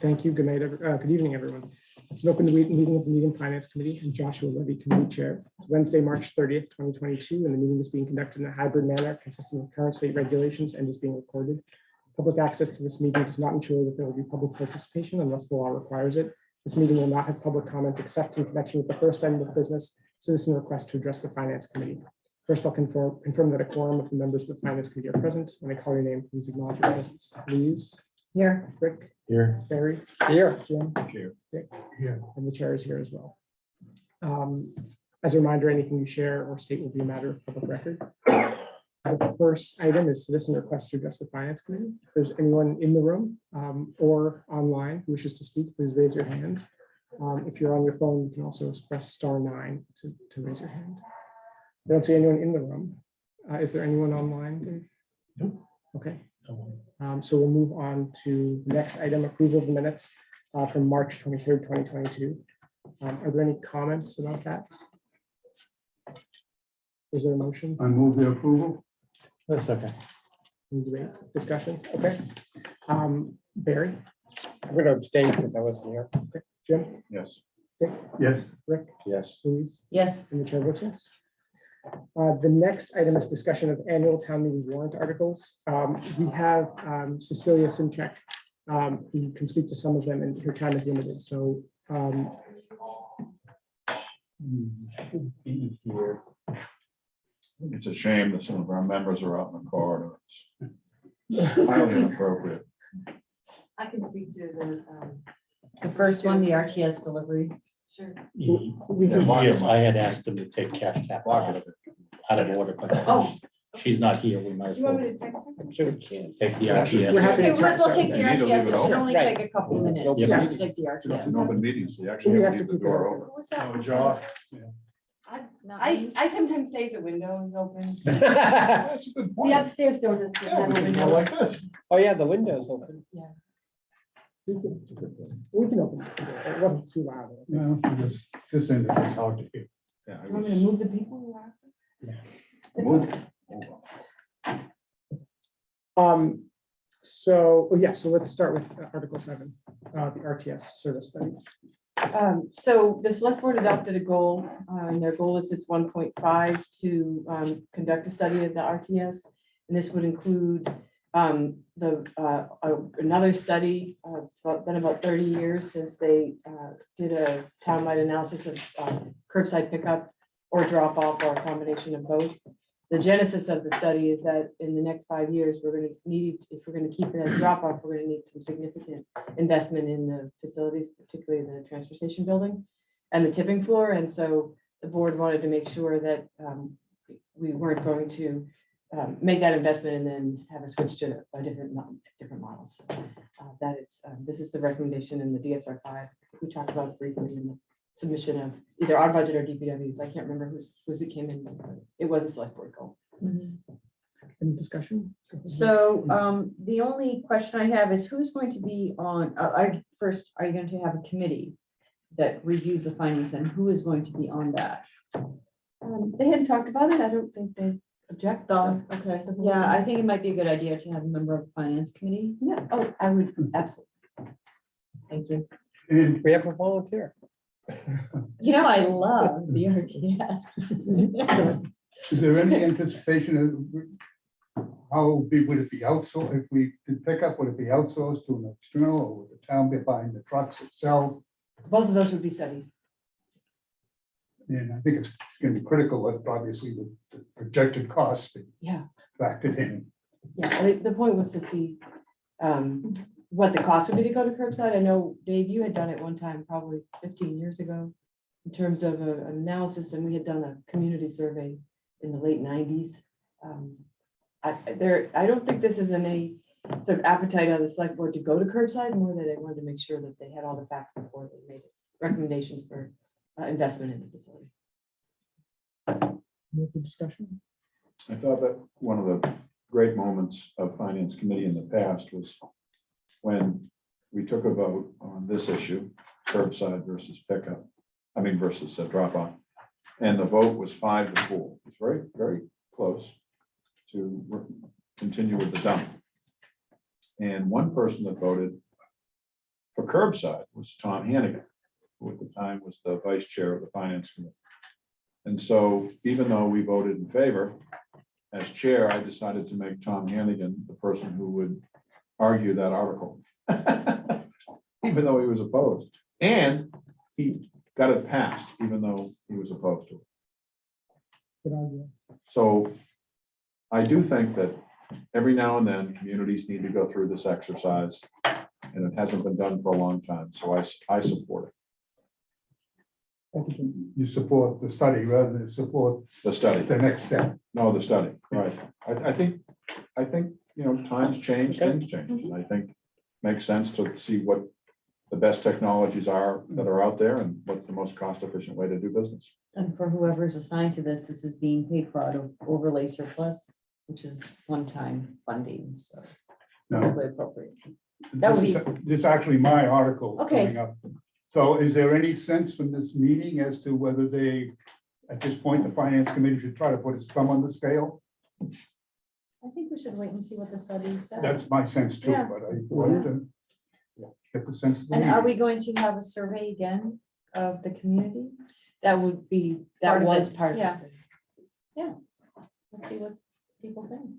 Thank you. Good night. Good evening, everyone. It's an open meeting of the Meeting Finance Committee and Joshua Levy, Committee Chair. It's Wednesday, March 30th, 2022, and the meeting is being conducted in a hybrid manner consistent with current state regulations and is being recorded. Public access to this meeting does not ensure that there will be public participation unless the law requires it. This meeting will not have public comment except in connection with the first item of business, citizen request to address the Finance Committee. First, I'll confirm that a quorum of the members of the Finance Committee are present. When I call your name, please acknowledge your presence. Louise. Here. Rick. Here. Barry. Here. Jim. Here. Dick. Here. And the chair is here as well. As a reminder, anything you share or state will be a matter of public record. The first item is citizen request to address the Finance Committee. If there's anyone in the room or online who wishes to speak, please raise your hand. If you're on your phone, you can also press *9 to raise your hand. I don't see anyone in the room. Is there anyone online, Dave? Nope. Okay. So we'll move on to the next item, approval of the minutes from March 23rd, 2022. Are there any comments about that? Is there a motion? I move the approval. A second. Any debate? Discussion? Okay. Barry? I'm going to abstain since I wasn't here. Okay. Jim? Yes. Dick? Yes. Rick? Yes. Louise? Yes. And the chair votes yes. The next item is discussion of annual town meeting warrant articles. We have Cecilia Simchek, who can speak to some of them, and her time is limited. So Be here. It's a shame that some of our members are out in the corridor. It's highly inappropriate. I can speak to The first one, the RTS delivery. sure. we can, Yes, I had asked him to take cash cap Block it. out of order, but Oh. she's not here. We might as You want well me to text her? Sure can. take the We're happy RTS. to Okay, we might as well take the You need to leave RTS. it It should open. only Right. take a couple minutes. Yeah. Just take the It's an RTS. open meeting, so you We actually have have to to leave the keep it door open. open. Who's that? Oh, Josh. I sometimes say the window is open. That's a good The point. upstairs door doesn't Yeah, have we a can go window. like this. Oh, yeah, the window's open. we can open it. It wasn't too loud. No, this end is hard to hear. Yeah, I You want me to move the people who are Move. So let's start with Article 7, the RTS service study. So the select board adopted a goal, and their goal is it's 1.5 to conduct a study of the RTS. And this would include another study. It's been about 30 years since they did a townwide analysis of curbside pickup or drop off or a combination of both. The genesis of the study is that in the next 5 years, we're going to need, if we're going to keep it as drop off, we're going to need some significant investment in the facilities, particularly the transfer station building and the tipping floor. And so the board wanted to make sure that we weren't going to make that investment and then have a switch to a different model. So this is the recommendation in the DSR 5. We talked about it briefly in the submission of either our budget or DPW's. I can't remember whose it came in, but it was a select board goal. Any discussion? So the only question I have is who's going to be on, first, are you going to have a committee that reviews the findings and who is going to be on that? They hadn't talked about it. I don't think they object. Oh, okay. Yeah, I think it might be a good idea to have a member of the finance committee. Yeah, oh, I would absolutely. Thank you. And We have a volunteer. You know, I love the RTS. is there any anticipation of how would it be outsourced? If we did pick up, would it be outsourced to an external or would the town be buying the trucks itself? Both of those would be studied. And I think it's going to be critical that obviously the projected costs be Yeah, factored in. yeah. The point was to see what the cost would be to go to curbside. I know, Dave, you had done it one time, probably 15 years ago, in terms of an analysis, and we had done a community survey in the late 90s. I don't think this is any sort of appetite on the select board to go to curbside, more that they wanted to make sure that they had all the facts before they made recommendations for investment in the facility. Any other discussion? I thought that one of the great moments of Finance Committee in the past was when we took a vote on this issue, curbside versus pickup, versus drop off. And the vote was 5-4. It's very, very close to continue with the dump. And one person that voted for curbside was Tom Hannigan, who at the time was the vice chair of the finance committee. And so even though we voted in favor, as chair, I decided to make Tom Hannigan the person who would argue that article. Even though he was opposed. And he got it passed, even though he was opposed to it. Good idea. So I do think that every now and then, communities need to go through this exercise, and it hasn't been done for a long time, so I support it, Thank you, Jim. You support the study rather than support the study. the next step. No, the study, right. I think, you know, times change, Okay. things change, and I think makes sense to see what the best technologies are that are out there and what's the most cost-efficient way to do business. And for whoever is assigned to this, this is being paid for out of overlay surplus, which is one-time funding, so No, probably appropriate. That would this is actually my article Okay. coming up. So is there any sense from this meeting as to whether they, at this point, the finance committee should try to put its thumb on the scale? I think we should wait and see what the study says. That's my sense too, Yeah. but I wanted to get the sense of the And are meeting. we going to have a survey again of the community? That would be, that Part of was it, part of yeah. it. Let's see what people think.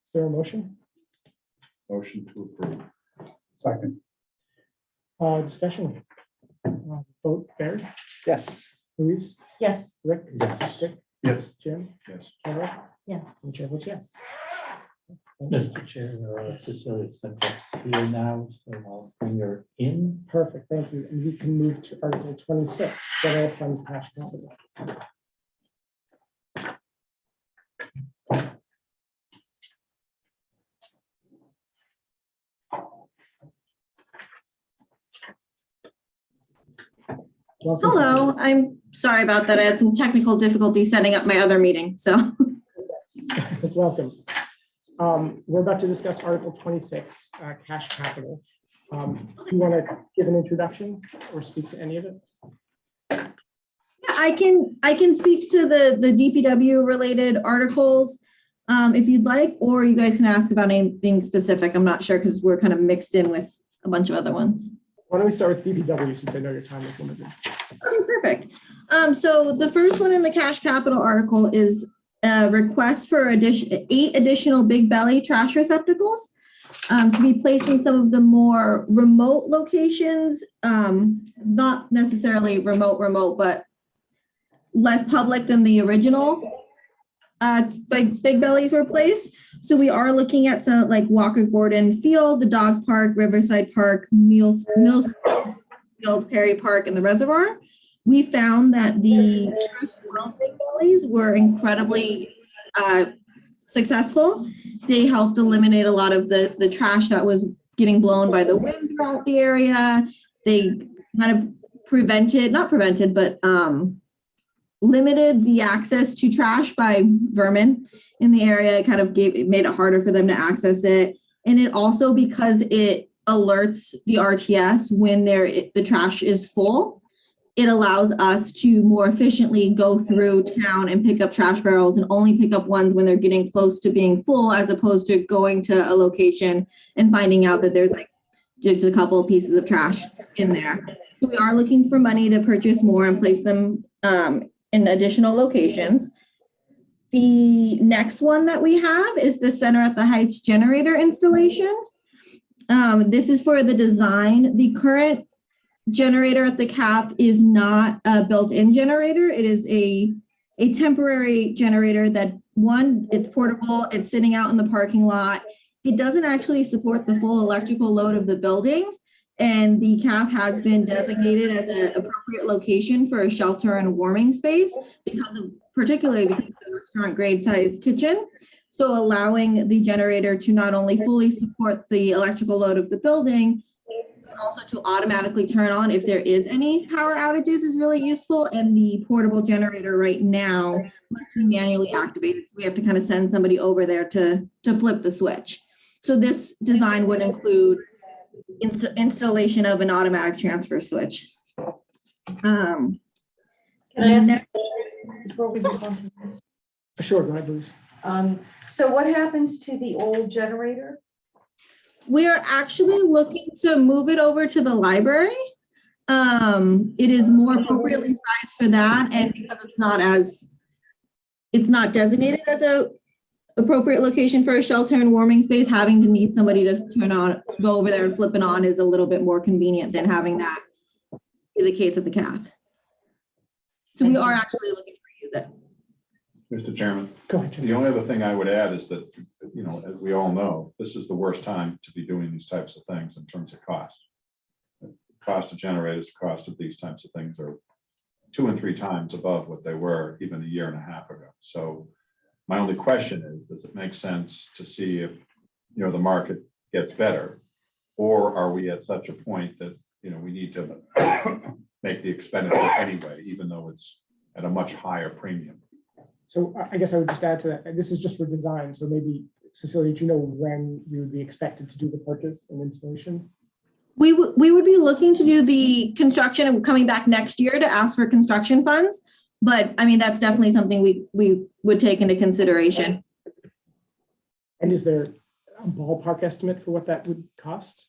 Is there a motion? Motion to approve. Second, Discussion. Vote, Barry, Yes. Louise, Yes, Rick. Yes. Dick, yes, Jim, Yes. Carol, yes. and Chair votes yes. Mr. Chair, Cecilia sent us here now, so when you're in, Perfect, thank you. And we can move to Article 26, General Fund Cash Capital. Welcome, Hello, I'm sorry about that. I had some technical difficulty setting up my other meeting, so. Cecilia. Welcome. We're about to discuss Article 26, Cash Capital. Do you want to give an introduction or speak to any of it? I can speak to the DPW related articles if you'd like, or you guys can ask about anything specific. I'm not sure because we're kind of mixed in with a bunch of other ones. Why don't we start with DPW since I know your time is limited. Okay, perfect. So the first one in the cash capital article is a request for 8 additional big belly trash receptacles to be placed in some of the more remote locations, not necessarily remote, but less public than the original big bellies were placed. So we are looking at some like Walker Gordon Field, the dog park, Riverside Park, Mills Field, Perry Park, and the reservoir. We found that the first 12 big bellies were incredibly successful. They helped eliminate a lot of the trash that was getting blown by the wind throughout the area. They kind of limited the access to trash by vermin in the area. It kind of made it harder for them to access it. And it also, because it alerts the RTS when the trash is full, it allows us to more efficiently go through town and pick up trash barrels and only pick up ones when they're getting close to being full, as opposed to going to a location and finding out that there's like just a couple of pieces of trash in there. So we are looking for money to purchase more and place them in additional locations. The next one that we have is the Center at the Heights generator installation. This is for the design. The current generator at the CAF is not a built-in generator. It is a temporary generator that, one, it's portable, it's sitting out in the parking lot. It doesn't actually support the full electrical load of the building. And the CAF has been designated as an appropriate location for a shelter and warming space particularly because of the restaurant grade size kitchen. So allowing the generator to not only fully support the electrical load of the building, but also to automatically turn on if there is any power outages is really useful. And the portable generator right now must be manually activated. So we have to kind of send somebody over there to flip the switch. So this design would include installation of an automatic transfer switch. Can I ask, before we move on to this? Sure, go ahead, Louise. So what happens to the old generator? We are actually looking to move it over to the library. It is more appropriately sized for that, and because it's not designated as a appropriate location for a shelter and warming space, having to need somebody to go over there and flip it on is a little bit more convenient than having that be the case at the CAF. So we are actually looking to use it. Mr. Chairman, Go ahead, Jim. the only other thing I would add is that, as we all know, this is the worst time to be doing these types of things in terms of cost. The cost of generators, the cost of these types of things are 2 and 3 times above what they were even a year and a half ago. So my only question is, does it make sense to see if, the market gets better? Or are we at such a point that, we need to make the expenditure anyway, even though it's at a much higher premium? So I guess I would just add to that, this is just for design, so maybe Cecilia, do you know when we would be expected to do the purchase and installation? We would be looking to do the construction and coming back next year to ask for construction funds. But I mean, that's definitely something we would take into consideration. And is there a ballpark estimate for what that would cost?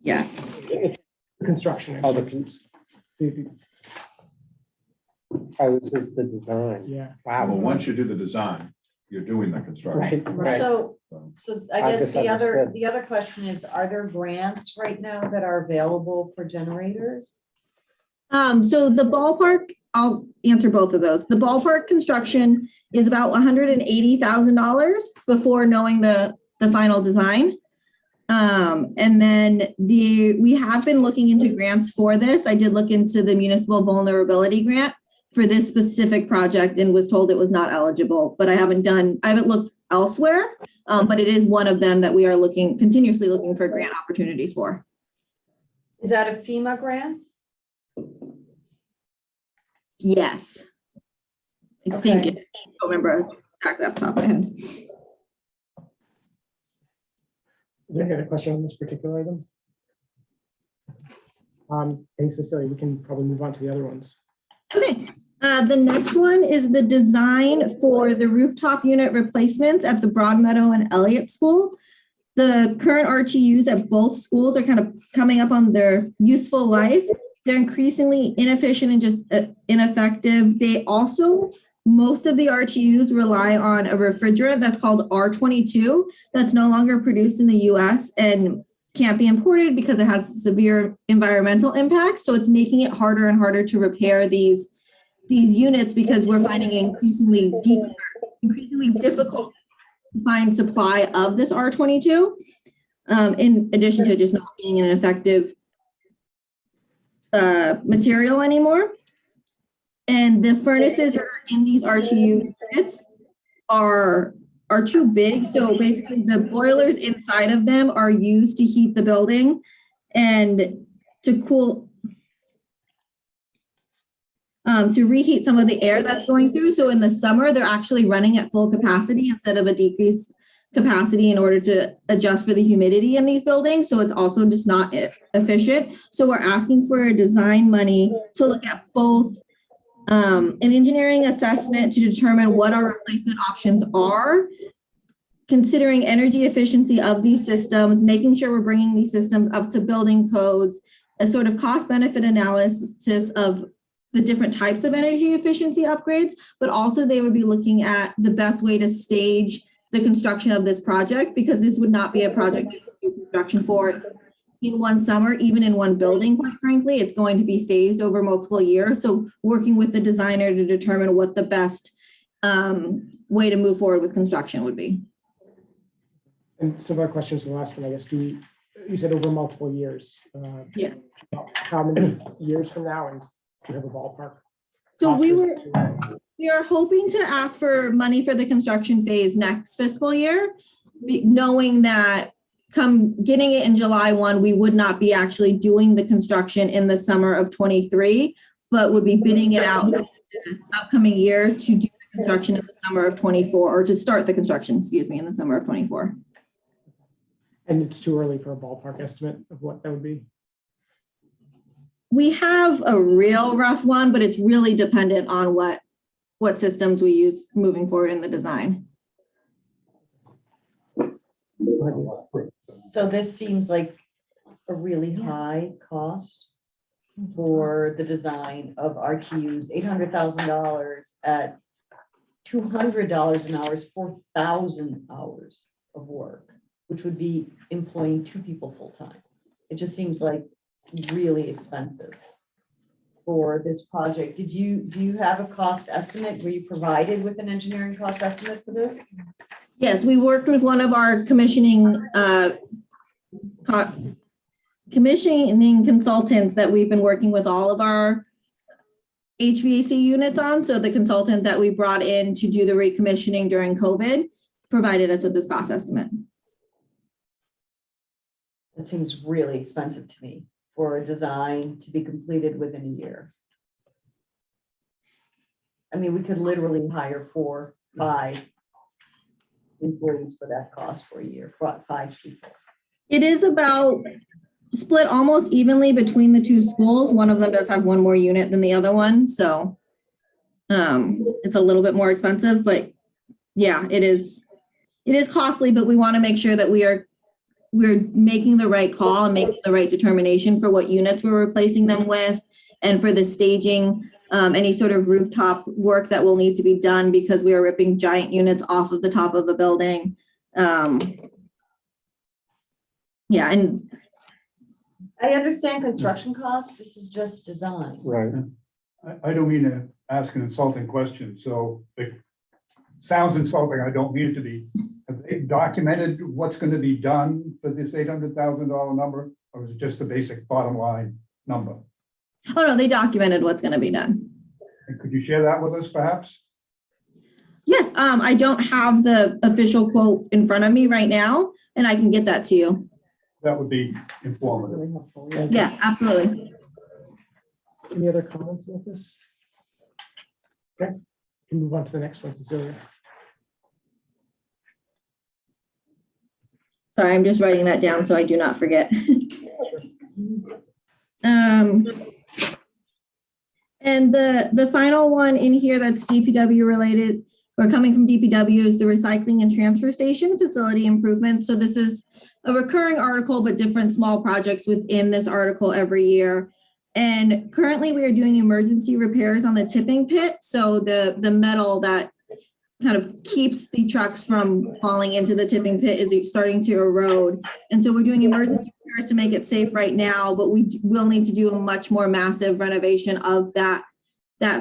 Yes. Construction. Oh, this is the design. Yeah. Well, Wow. once you do the design, you're doing the construction. Right, right. So I guess the misunderstood. other question is, are there grants right now that are available for generators? So the ballpark, I'll answer both of those. The ballpark construction is about $180,000 before knowing the final design. And then we have been looking into grants for this. I did look into the Municipal Vulnerability Grant for this specific project and was told it was not eligible, but I haven't looked elsewhere, but it is one of them that we are continuously looking for grant opportunities for. Is that a FEMA grant? Yes. I think it, I don't remember exactly off the top of my head. Is there any other question on this particular item? Thanks, Cecilia. We can probably move on to the other ones. Okay, the next one is the design for the rooftop unit replacements at the Broadmeadow and Elliott School. The current RTUs at both schools are kind of coming up on their useful life. They're increasingly inefficient and just ineffective. They also, most of the RTUs rely on a refrigerant that's called R22 that's no longer produced in the US and can't be imported because it has severe environmental impacts. So it's making it harder and harder to repair these units because we're finding it increasingly difficult to find supply of this R22, in addition to just not being an effective material anymore. And the furnaces that are in these RTU units are too big. So basically the boilers inside of them are used to heat the building and to cool, to reheat some of the air that's going through. So in the summer, they're actually running at full capacity instead of a decreased capacity in order to adjust for the humidity in these buildings. So it's also just not efficient. So we're asking for a design money to look at both an engineering assessment to determine what our replacement options are, considering energy efficiency of these systems, making sure we're bringing these systems up to building codes, a sort of cost benefit analysis of the different types of energy efficiency upgrades, but also they would be looking at the best way to stage the construction of this project, because this would not be a project you could do construction for in one summer, even in one building, quite frankly. It's going to be phased over multiple years. So working with the designer to determine what the best way to move forward with construction would be. And similar questions to the last one, I guess. You said over multiple years. Yeah. How many years from now, and do you have a ballpark? So cost? we are hoping to ask for money for the construction phase next fiscal year, knowing that come getting it in July 1, we would not be actually doing the construction in the summer of 23, but would be bidding it out the upcoming year to do the construction in the summer of 24, or to start the construction, excuse me, in the summer of 24. And it's too early for a ballpark estimate of what that would be? We have a real rough one, but it's really dependent on what systems we use moving forward in the design. So this seems like a really high cost for the design of RTUs, $800,000 at $200 an hour is 4,000 hours of work, which would be employing 2 people full-time. It just seems like really expensive for this project. Do you have a cost estimate? Were you provided with an engineering cost estimate for this? Yes, we worked with one of our commissioning consultants that we've been working with all of our HVAC units on. So the consultant that we brought in to do the recommissioning during COVID provided us with this cost estimate. It seems really expensive to me for a design to be completed within a year. I mean, we could literally hire 4, 5 employees for that cost for a year, 5 people. It is about split almost evenly between the 2 schools. One of them does have one more unit than the other one, so it's a little bit more expensive, but yeah, it is costly, but we want to make sure that we're making the right call and making the right determination for what units we're replacing them with, and for the staging, any sort of rooftop work that will need to be done because we are ripping giant units off of the top of a building. Yeah, and I understand construction costs. This is just design. Right. I don't mean to ask an insulting question, so it sounds insulting, I don't mean it to be. Have they documented what's gonna be done for this $800,000 number, or is it just the basic bottom line number? oh no, they documented what's going to be done. And could you share that with us perhaps? Yes, I don't have the official quote in front of me right now, and I can get that to you. That would be informative. Really helpful. Yeah, absolutely. Any other comments about this? Okay, we can move on to the next one, Cecilia. Sorry, I'm just writing that down so I do not forget. And the final one in here that's DPW related, or coming from DPW, is the recycling and transfer station facility improvement. So this is a recurring article, but different small projects within this article every year. And currently we are doing emergency repairs on the tipping pit. So the metal that kind of keeps the trucks from falling into the tipping pit is starting to erode. And so we're doing emergency repairs to make it safe right now, but we will need to do a much more massive renovation of that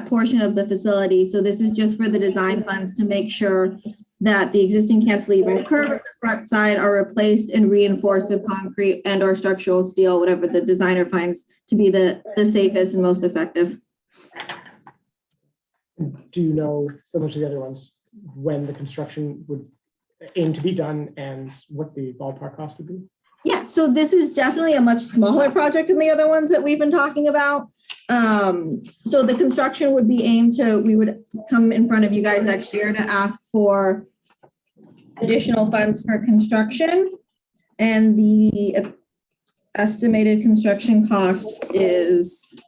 portion of the facility. So this is just for the design funds to make sure that the existing cantilever and curb at the front side are replaced and reinforced with concrete and or structural steel, whatever the designer finds to be the safest and most effective. Do you know, so much of the other ones, when the construction would aim to be done and what the ballpark cost would be? Yeah, so this is definitely a much smaller project than the other ones that we've been talking about. So the construction would be aimed to, we would come in front of you guys next year to ask for additional funds for construction. And the estimated construction cost is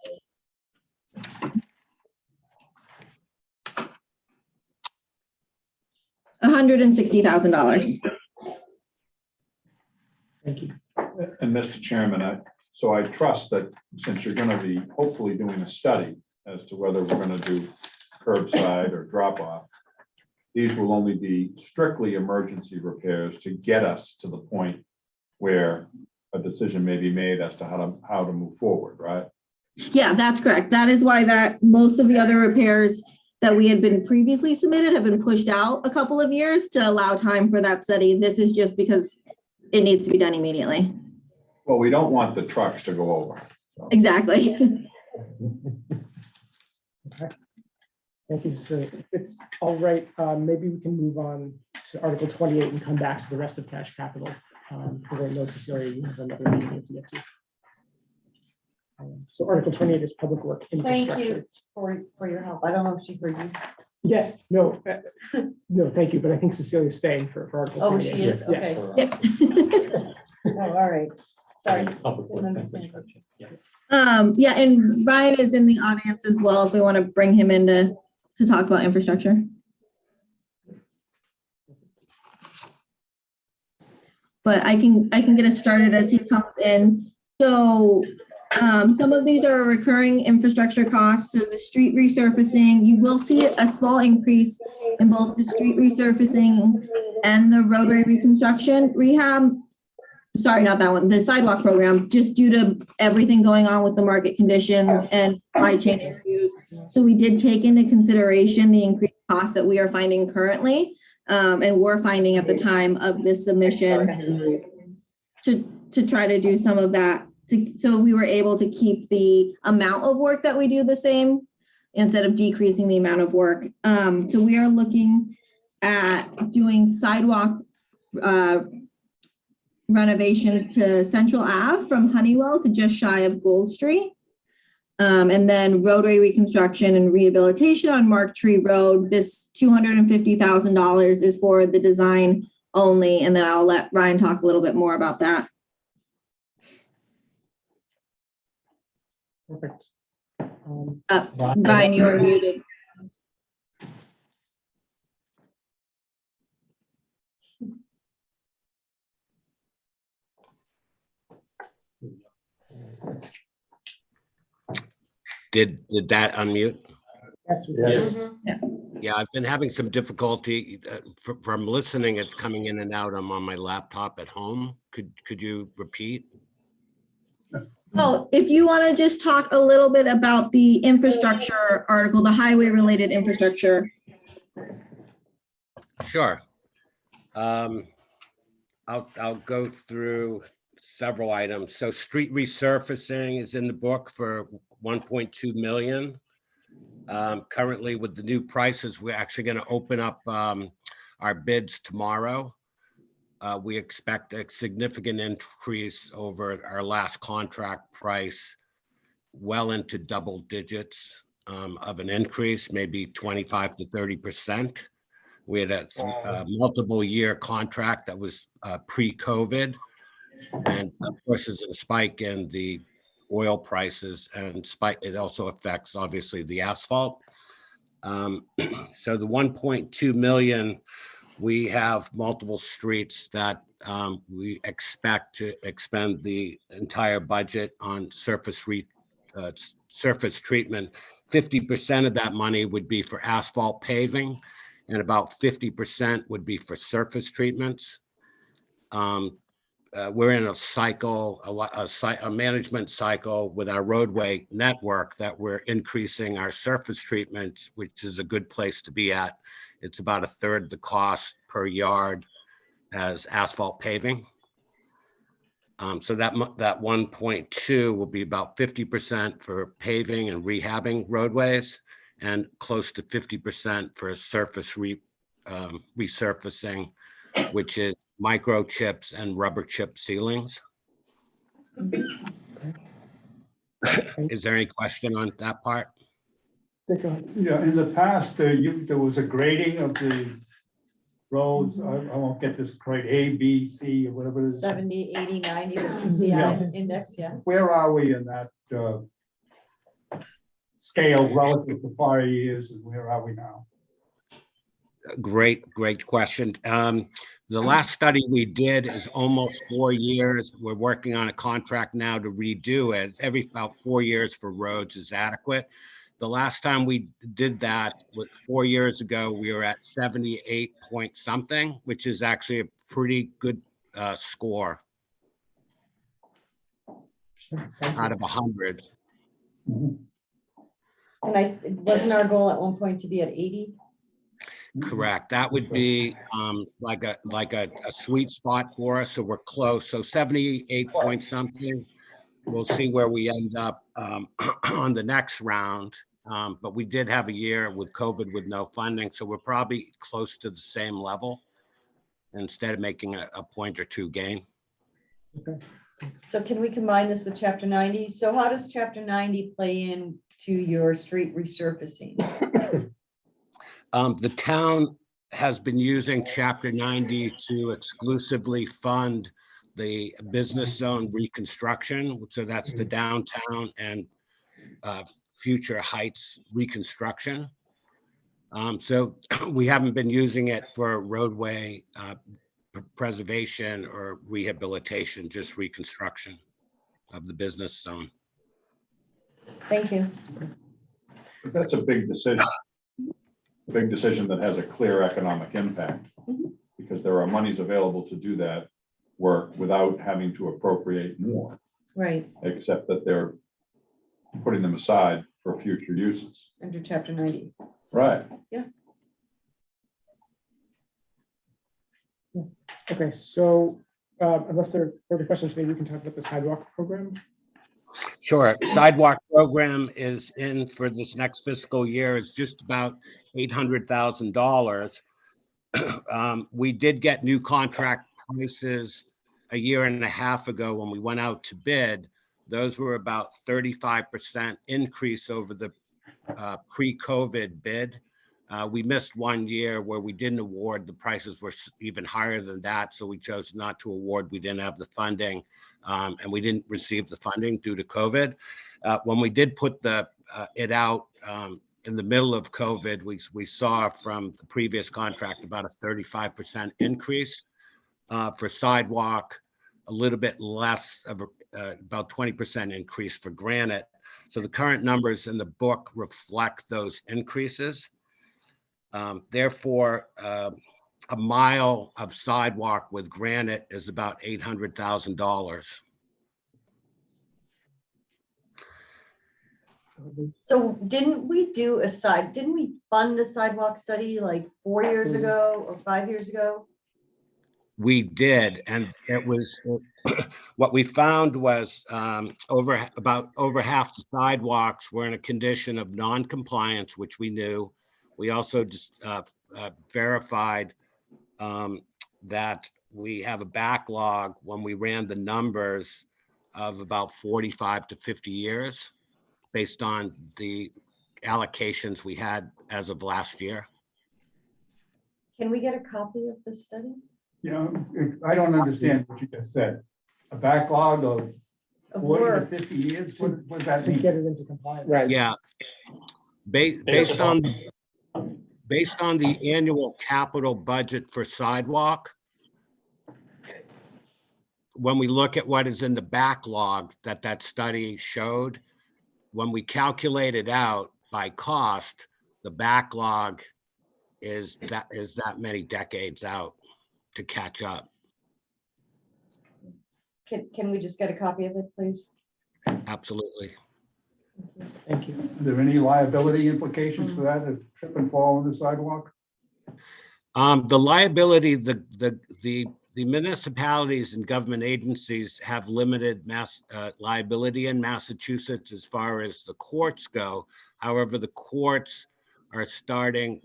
$160,000. Thank you. And Mr. Chairman, I trust that since you're gonna be hopefully doing a study as to whether we're gonna do curbside or drop off, these will only be strictly emergency repairs to get us to the point where a decision may be made as to how to move forward, right? Yeah, that's correct. That is why that most of the other repairs that we had been previously submitted have been pushed out a couple of years to allow time for that study. This is just because it needs to be done immediately. Well, we don't want the trucks to go over. So. Exactly. Okay. Thank you. So if it's all right, maybe we can move on to Article 28 and come back to the rest of cash capital. Because I know Cecilia, you have another meeting to get to. So Article 28 is public work infrastructure. Thank you for your help. I don't know if she heard you. Yes, no, no, thank you. But I think Cecilia's staying for Article 28. Oh, she is? Yes. Okay. Oh, all right. Sorry. Public works and Didn't understand. infrastructure, yeah. Yeah, and Ryan is in the audience as well if we want to bring him in to talk about infrastructure. but I can get us started as he comes in. So some of these are recurring infrastructure costs. So the street resurfacing, you will see a small increase in both the street resurfacing and the roadway reconstruction rehab. Sorry, not that one, the sidewalk program, just due to everything going on with the market conditions and supply chain issues. So we did take into consideration the increased costs that we are finding currently, and were finding at the time of this submission to try to do some of that. So we were able to keep the amount of work that we do the same instead of decreasing the amount of work. So we are looking at doing sidewalk renovations to Central Ave from Honeywell to just shy of Gold Street. And then roadway reconstruction and rehabilitation on Mark Tree Road. This $250,000 is for the design only. And then I'll let Ryan talk a little bit more about that. Perfect. Ryan, you are muted. Did that unmute? Yes, we Yes. did. Yeah, I've been having some difficulty from listening. It's coming in and out. I'm on my laptop at home. Could you repeat? Oh, if you want to just talk a little bit about the infrastructure article, the highway related infrastructure. Sure. I'll go through several items. So street resurfacing is in the book for 1.2 million. Currently with the new prices, we're actually going to open up our bids tomorrow. We expect a significant increase over our last contract price, well into double digits of an increase, maybe 25 to 30%. We had a multiple year contract that was pre-COVID. And of course, there's a spike in the oil prices and it also affects obviously the asphalt. So the 1.2 million, we have multiple streets that we expect to expend the entire budget on surface treatment. 50% of that money would be for asphalt paving, and about 50% would be for surface treatments. We're in a cycle, a management cycle with our roadway network that we're increasing our surface treatments, which is a good place to be at. It's about a third the cost per yard as asphalt paving. So that 1.2 will be about 50% for paving and rehabbing roadways and close to 50% for surface resurfacing, which is microchips and rubber chip ceilings. Is there any question on that part? Go ahead. Yeah, in the past, there was a grading of the roads. I won't get this right, A, B, C, or whatever it is. 70, 80, 90, the PCI index, yeah. Where are we in that scale relative to prior years, and where are we now? Great question. The last study we did is almost 4 years. We're working on a contract now to redo it. Every about 4 years for roads is adequate. The last time we did that, 4 years ago, we were at 78 point something, which is actually a pretty good score out of 100. Mhm. And wasn't our goal at one point to be at 80? Correct. That would be like a sweet spot for us. So we're close. So 78 point something. We'll see where we end up on the next round. But we did have a year with COVID with no funding. So we're probably close to the same level instead of making a point or two gain. Okay. So can we combine this with chapter 90? So how does chapter 90 play into your street resurfacing? The town has been using chapter 90 to exclusively fund the business zone reconstruction. So that's the downtown and future heights reconstruction. So we haven't been using it for roadway preservation or rehabilitation, just reconstruction of the business zone. Thank you. But that's a big decision. A big decision that has a clear economic impact. Mhm. Because there are monies available to do that work without having to appropriate more, Right, except that they're putting them aside for future uses. under chapter 90. Right. Okay, so unless there are further questions, maybe we can talk about the sidewalk program. Sure. Sidewalk program is in for this next fiscal year. It's just about $800,000. We did get new contract prices a year and a half ago when we went out to bid. Those were about 35% increase over the pre-COVID bid. We missed 1 year where we didn't award. The prices were even higher than that, so we chose not to award. We didn't have the funding, and we didn't receive the funding due to COVID. When we did put it out in the middle of COVID, we saw from the previous contract about a 35% increase for sidewalk, a little bit less of about 20% increase for granite. So the current numbers in the book reflect those increases. Therefore, a mile of sidewalk with granite is about $800,000. So didn't we fund a sidewalk study like 4 years ago or 5 years ago? We did, and it was what we found was over half the sidewalks were in a condition of non-compliance, which we knew. We also just verified that we have a backlog when we ran the numbers of about 45 to 50 years based on the allocations we had as of last year. Can we get a copy of this study? You know, I don't understand what you just said. A backlog of Of 40 to work, 50 years, what does that To mean? get it into compliance. Right. Yeah. Based on the annual capital budget for sidewalk, when we look at what is in the backlog that study showed, when we calculate it out by cost, the backlog is that many decades out to catch up. can we just get a copy of it, please? Absolutely. Thank you. Are there any liability implications for that, if trip and fall on the sidewalk? The liability, the municipalities and government agencies have limited liability in Massachusetts as far as the courts go. However, the courts are starting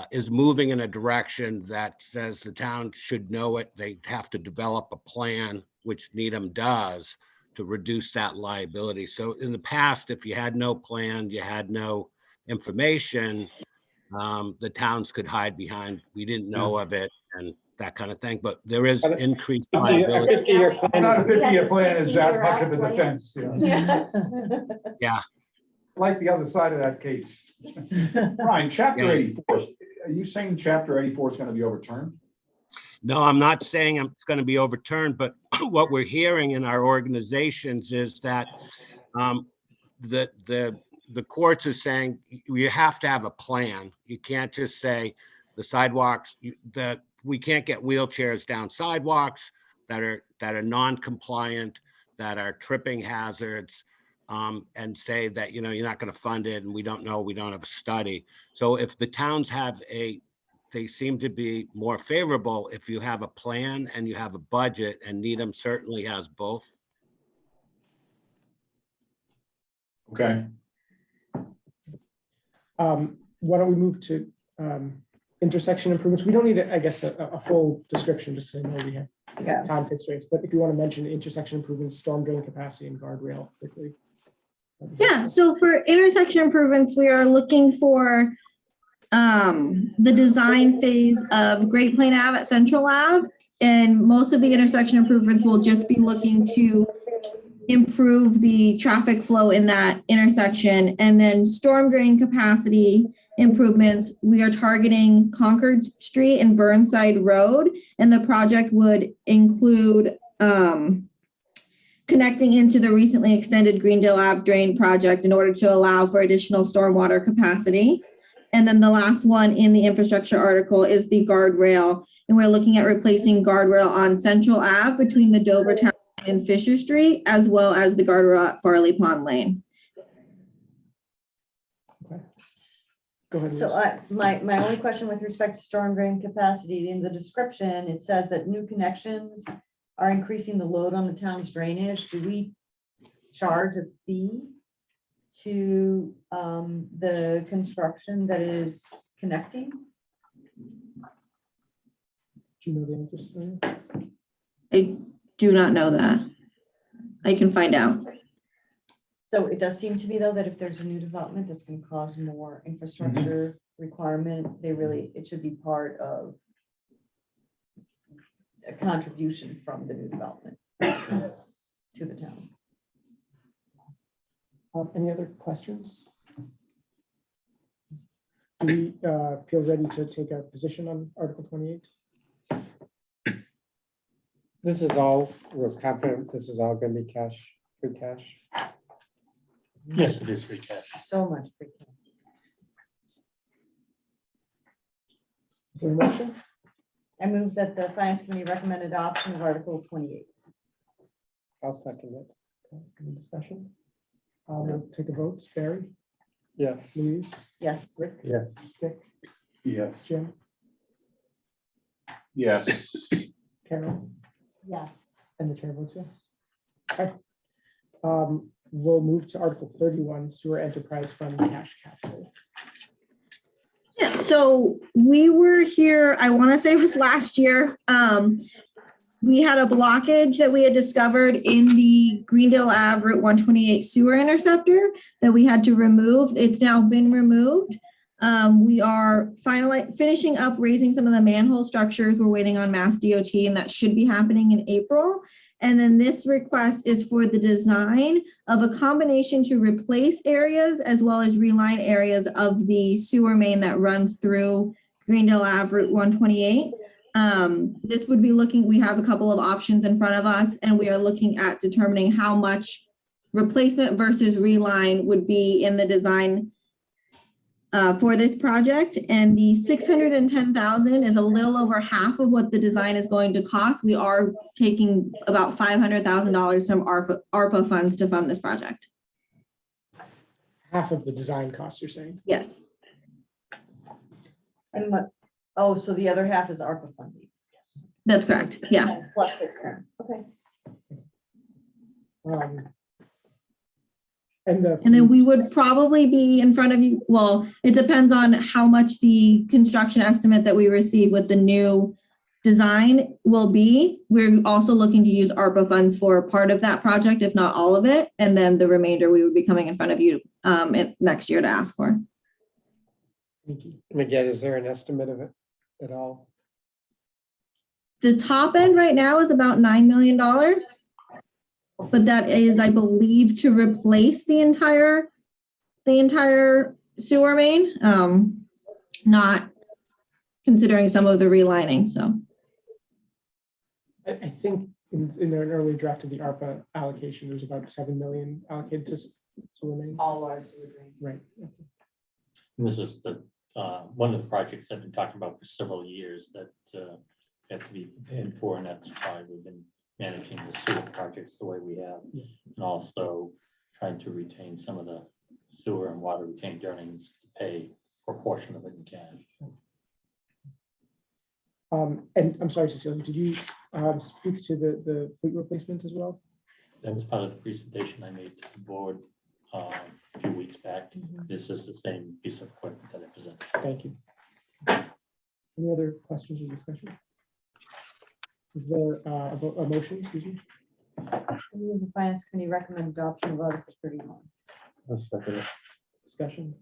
is moving in a direction that says the town should know it. They have to develop a plan, which Needham does, to reduce that liability. So in the past, if you had no plan, you had no information, the towns could hide behind, we didn't know of it and that kind of thing, but there is increased A liability. 50-year plan. Not a 50-year plan is that much of a defense, you know, Yeah. like the other side of that case. Brian, chapter Yeah. 84, are you saying chapter 84 is going to be overturned? No, I'm not saying it's going to be overturned, but what we're hearing in our organizations is that the courts are saying you have to have a plan. You can't just say the sidewalks, that we can't get wheelchairs down sidewalks that are non-compliant, that are tripping hazards, and say that, you're not going to fund it and we don't know, we don't have a study. So if the towns they seem to be more favorable if you have a plan and you have a budget, and Needham certainly has both. Okay. Why don't we move to intersection improvements? We don't need, I guess, a full description, just so we have Yeah. time constraints, but if you want to mention intersection improvements, storm drain capacity and guardrail quickly. Yeah, so for intersection improvements, we are looking for the design phase of Great Plain Ave at Central Ave. And most of the intersection improvements will just be looking to improve the traffic flow in that intersection. And then storm drain capacity improvements. We are targeting Concord Street and Burnside Road, and the project would include connecting into the recently extended Greendale Ave drain project in order to allow for additional stormwater capacity. And then the last one in the infrastructure article is the guardrail. And we're looking at replacing guardrail on Central Ave between the Dover Town and Fisher Street, as well as the guardrail at Farley Pond Lane. Go ahead. So Louise. my only question with respect to storm drain capacity, in the description, it says that new connections are increasing the load on the town's drainage. Do we charge a fee to the construction that is connecting? Do you know the answer to that? I do not know that. I can find out. So it does seem to me, though, that if there's a new development that's going to cause more infrastructure requirement, it should be part of a contribution from the new development to the town. Any other questions? Do we feel ready to take a position on Article 28? This is all, we're confident this is all gonna be cash, free cash. Yes, it is free cash. So much free cash. Is there a motion? I move that the finance committee recommend adoption of Article 28. I'll second it. Okay, any discussion? We'll take a vote. Barry, Yes. Louise, Yes. Rick, Yes. Dick, Yes. Jim, Yes. Carol, Yes. and the chair votes yes. Okay. We'll move to Article 31, Sewer Enterprise Fund Cash Capital. Yeah, so we were here, I want to say it was last year. We had a blockage that we had discovered in the Greendale Ave Route 128 sewer interceptor that we had to remove. It's now been removed. We are finally finishing up raising some of the manhole structures. We're waiting on Mass DOT, and that should be happening in April. And then this request is for the design of a combination to replace areas as well as reline areas of the sewer main that runs through Greendale Ave Route 128. This would be looking, we have a couple of options in front of us, and we are looking at determining how much replacement versus reline would be in the design for this project. And the 610,000 is a little over half of what the design is going to cost. We are taking about $500,000 from ARPA funds to fund this project. Half of the design costs, you're saying? Yes. And oh, so the other half is ARPA funding. That's correct. Yeah. Plus 610. Okay. And then we would probably be in front of you. Well, it depends on how much the construction estimate that we receive with the new design will be. We're also looking to use ARPA funds for part of that project, if not all of it. And then the remainder we would be coming in front of you next year to ask for. Thank you. And again, is there an estimate of it at all? The top end right now is about $9 million. But that is, I believe, to replace the entire sewer main, not considering some of the relining, so. I think in an early draft of the ARPA allocation, there's about 7 million allocated to sewer mains. All our sewer drain. Right. And this is the, one of the projects I've been talking about for several years that have to be prepared for, and that's why we've been managing the sewer projects the way we have, and also trying to retain some of the sewer and water retained earnings to pay a portion of it in cash. And I'm sorry, Cecilia, did you speak to the fleet replacement as well? That was part of the presentation I made to the board a few weeks back. This is the same piece of equipment that I presented. Thank you. Any other questions or discussion? Is there a motion, excuse me? The finance committee recommend adoption of Article 31. I'll second it. Discussion.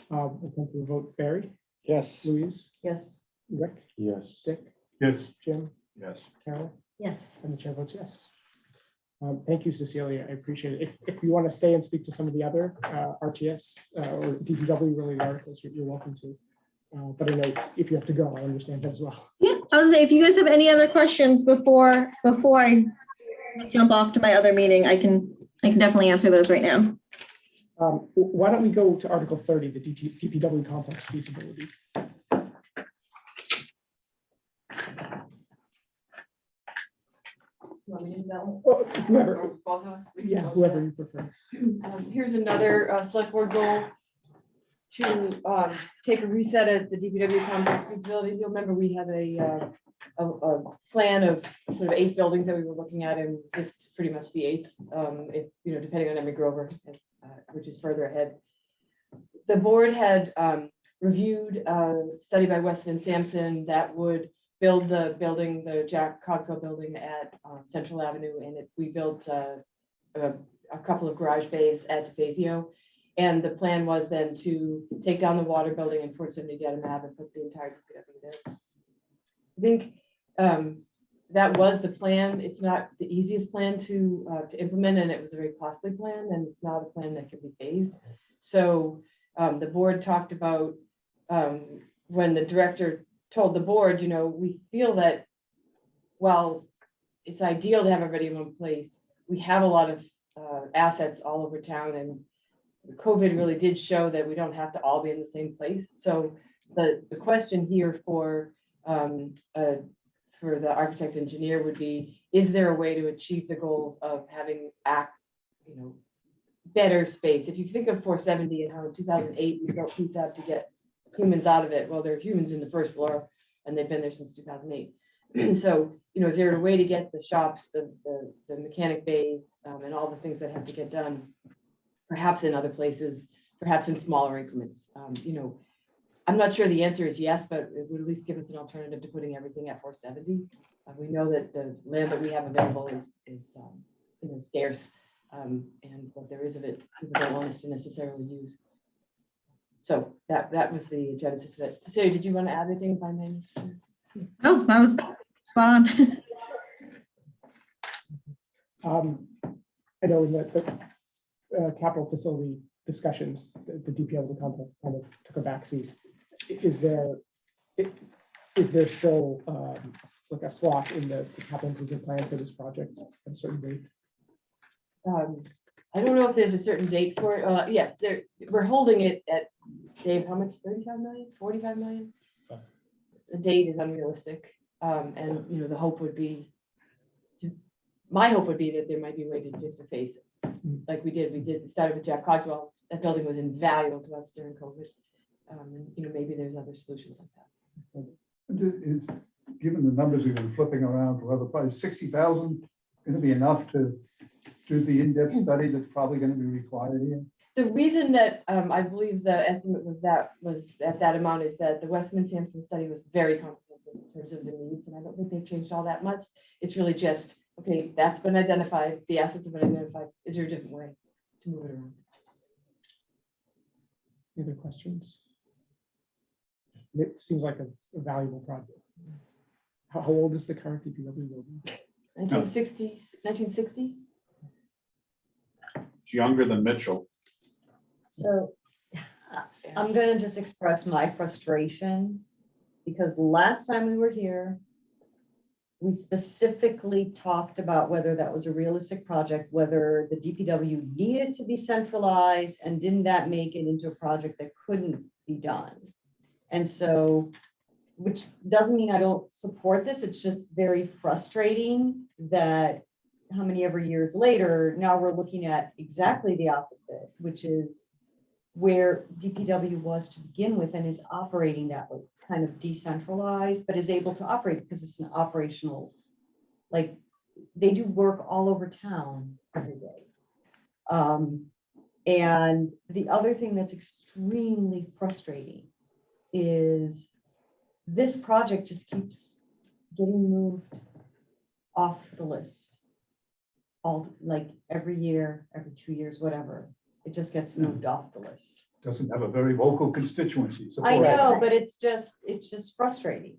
We'll come to a vote. Barry, Yes. Louise, Yes. Rick, Yes. Dick, Yes. Jim, Yes. Carol, Yes. and the chair votes yes. Thank you, Cecilia. I appreciate it. If you want to stay and speak to some of the other RTS or DPW related articles, you're welcome to. But I know if you have to go, I understand that as well. Yeah, I was say, if you guys have any other questions before I jump off to my other meeting, I can definitely answer those right now. Why don't we go to Article 30, the DPW complex feasibility? You want me to do that one? Well, whoever, Or both of us? We can yeah, both do whoever that. you prefer. Here's another select board goal to take a reset at the DPW complex feasibility. You'll remember we had a plan of sort of 8 buildings that we were looking at, and this is pretty much the 8th, if, you know, depending on Emmy Grover, which is further ahead. The board had reviewed a study by Weston and Sampson that would build the building, the Jack Cogswell building at Central Avenue, and we built a couple of garage bays at DeFazio. And the plan was then to take down the water building and 470 Dedham Ave and put the entire DPW there. I think that was the plan. It's not the easiest plan to implement, and it was a very costly plan, and it's not a plan that can be phased. So the board talked about when the director told the board, you know, we feel that while it's ideal to have everybody in one place, we have a lot of assets all over town, and COVID really did show that we don't have to all be in the same place. So the question here for the architect engineer would be, is there a way to achieve the goals of having better space? If you think of 470 and how in 2008 we built PSAB to get humans out of it, well, there are humans in the first floor and they've been there since 2008. So, you know, is there a way to get the shops, the mechanic bays, and all the things that have to get done, perhaps in other places, perhaps in smaller increments? You know, I'm not sure the answer is yes, but it would at least give us an alternative to putting everything at 470. We know that the land that we have available is you know, scarce, and what there is of it, people don't want us to necessarily use. So that was the genesis of it. Cecilia, did you want to add anything by my Mr. Oh, that was spot on. I know in the capital facility discussions, the DPW complex kind of took a backseat. Is there still like a slot in the capital improvement plan for this project at a certain date? I don't know if there's a certain date for it. Yes, we're holding it at, Dave, how much? 35 million, 45 million? The date is unrealistic. And, you know, the hope would be, my hope would be that there might be a way to just face it. Like we started with Jack Cogswell. That building was invaluable to us during COVID. And, you know, maybe there's other solutions like that. Given the numbers we've been flipping around for other projects, 60,000 going to be enough to do the in-depth study that's probably going to be required here? The reason that I believe the estimate was at that amount is that the Weston and Sampson study was very comprehensive in terms of the needs, and I don't think they've changed all that much. It's really just, okay, that's been identified, the assets have been identified. Is there a different way to move it around? Any other questions? It seems like a valuable project. How old is the current DPW building? 1960? It's younger than Mitchell. So I'm gonna just express my frustration, because last time we were here, we specifically talked about whether that was a realistic project, whether the DPW needed to be centralized, and didn't that make it into a project that couldn't be done? And so, which doesn't mean I don't support this, it's just very frustrating that how many ever years later, now we're looking at exactly the opposite, which is where DPW was to begin with and is operating that way, kind of decentralized, but is able to operate because it's an operational, like they do work all over town every day. And the other thing that's extremely frustrating is this project just keeps getting moved off the list. All like every year, every 2 years, whatever. It just gets moved off the list. Doesn't have a very vocal constituency. I know, but it's just frustrating.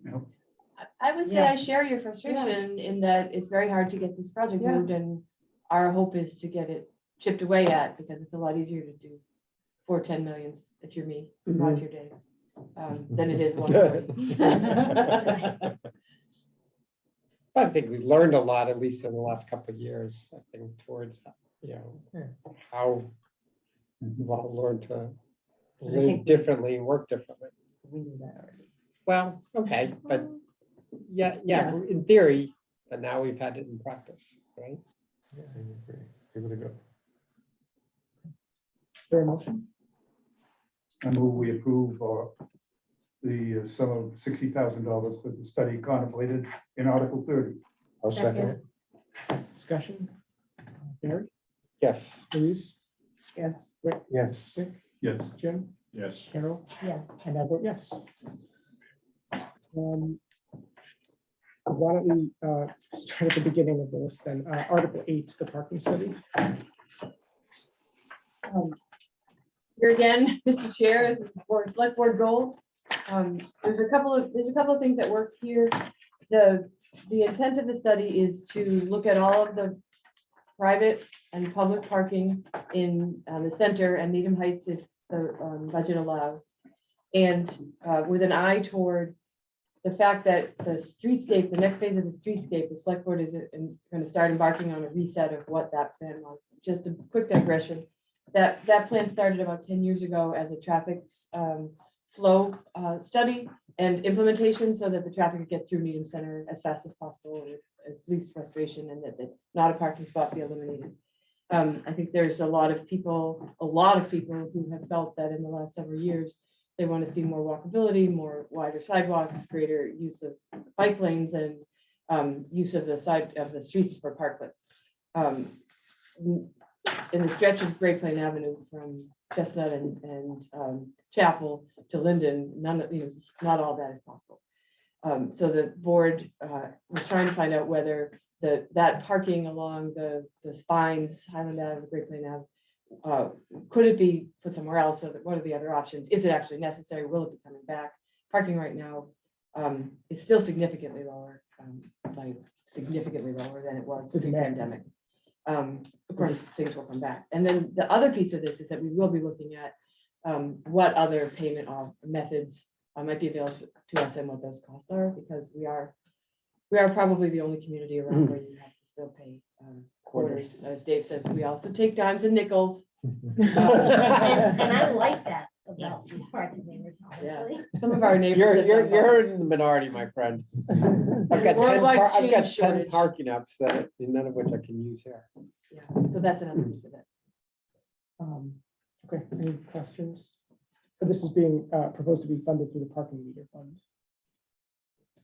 I would say Yeah. I share your frustration in that it's very hard to get this project Yeah. moved, and our hope is to get it chipped away at, because it's a lot easier to do 410 millions if you're me, not if you're Dave, than it is 140. I think we learned a lot, at least in the last couple of years, I think, towards, how we've all learned to live think- differently and work differently. We knew that already. Well, okay, but yeah, Yeah. in theory, but now we've had it in practice, right? Yeah, I agree. Give it a go. Is there a motion? I move we approve the sum of $60,000 for the study contemplated in Article 30. I'll second it. Discussion? Barry, Yes. Louise, Yes. Rick, Yes. Dick, Yes. Jim, Yes. Carol, Yes. and I vote yes. Why don't we start at the beginning of the list then? Article 8, the parking study. Here again, Mr. Chair, this is for select board goal. There's a couple of things that work here. The intent of the study is to look at all of the private and public parking in the center and Needham Heights if the budget allows. And with an eye toward the fact that the streetscape, the next phase of the streetscape, the select board is going to start embarking on a reset of what that plan was. Just a quick digression. That plan started about 10 years ago as a traffic flow study and implementation so that the traffic could get through Needham Center as fast as possible with as least frustration, and that not a parking spot be eliminated. I think there's a lot of people who have felt that in the last several years, they want to see more walkability, more wider sidewalks, greater use of bike lanes, and use of the streets for parklets. In the stretch of Great Plain Avenue from Chestnut and Chapel to Linden, not all that is possible. So the board was trying to find out whether that parking along the spines, Highland Ave, Great Plain Ave, could it be put somewhere else? So that what are the other options? Is it actually necessary? Will it be coming back? Parking right now is still significantly lower, like significantly lower than it was The demand. pre-pandemic. Of course, things will come back. And then the other piece of this is that we will be looking at what other payment methods might be available to us and what those costs are, because we are probably the only community around where you have to still pay quarters. As Dave says, we also take dimes and nickels. And I like that about these parking meters, Yeah. honestly. Some of our neighbors. have done You're in the minority, my friend. I've got 10 Worldwide I've got change 10 shortage. parking apps that, none of which I can use here. Yeah, so that's another piece of it. Okay, any questions? This is being proposed to be funded through the parking meter fund.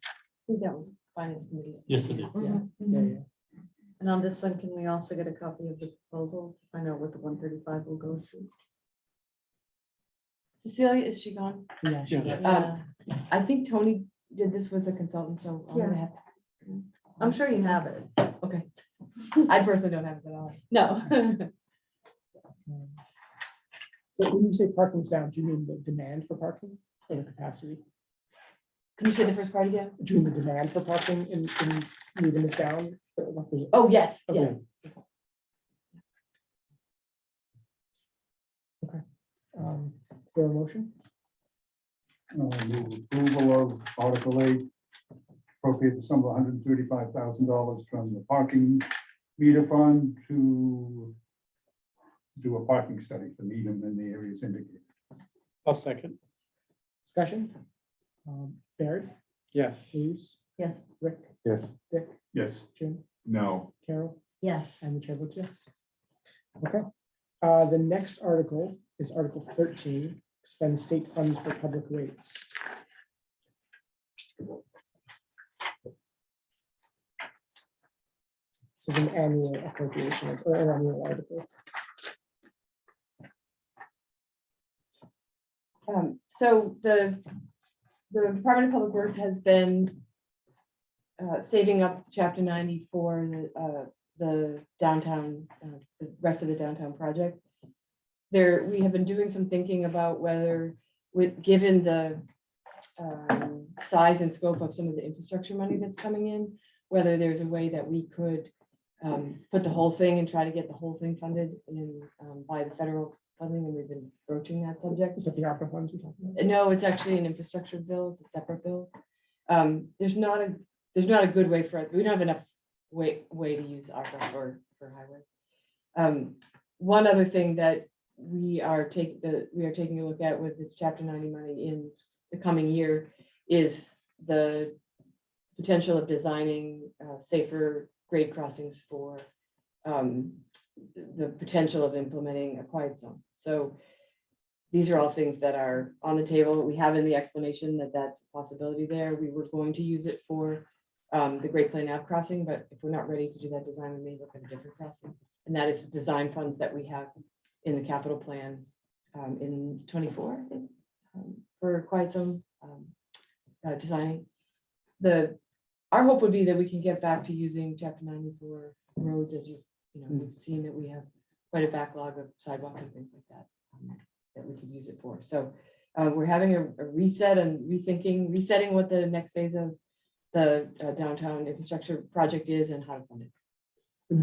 I think that was finance committee. Yes, it is. Yeah. And on this one, can we also get a copy of the proposal to find out what the 135 will go to? Cecilia, is she gone? Yeah, sure. Yeah. I think Tony did this with the consultant, so I'm gonna have to. I'm sure you have it. Okay. I personally don't have it at all. No. So when you say parking's down, do you mean the demand for parking or the capacity? Can you say the first part again? Do you mean the demand for parking in Needham is down? Like there's- Oh, yes, Okay. yes. Is there a motion? Move approval of Article 8, appropriate the sum of $135,000 from the parking meter fund to do a parking study for Needham in the areas indicated. I'll second. Discussion? Barry, Yes. Louise, Yes. Rick, Yes. Dick, Yes. Jim, No. Carol, Yes. and the chair votes yes. Okay. The next article is Article 13, expend state funds for public ways. This is an annual appropriation or an annual article. So the Department of Public Works has been saving up Chapter 90 for the downtown, the rest of the downtown project. We have been doing some thinking about whether, given the size and scope of some of the infrastructure money that's coming in, whether there's a way that we could put the whole thing and try to get the whole thing funded in, by the federal funding, and we've been broaching that subject. Is that the ARPA funds you're talking about? No, it's actually an infrastructure bill, it's a separate bill. There's not a good way for it, we don't have enough way to use ARPA for highway. One other thing that we are taking a look at with this chapter 90 money in the coming year is the potential of designing safer grade crossings for the potential of implementing a quiet zone. So these are all things that are on the table. We have in the explanation that that's a possibility there. We were going to use it for the Great Plain Ave crossing, but if we're not ready to do that design, we may look at a different crossing. And that is design funds that we have in the capital plan in 24, I think, for quiet zone designing. Our hope would be that we can get back to using chapter 90 for roads, as we've seen that we have quite a backlog of sidewalks and things like that that we could use it for. So we're having a reset and resetting what the next phase of the downtown infrastructure project is and how to fund it.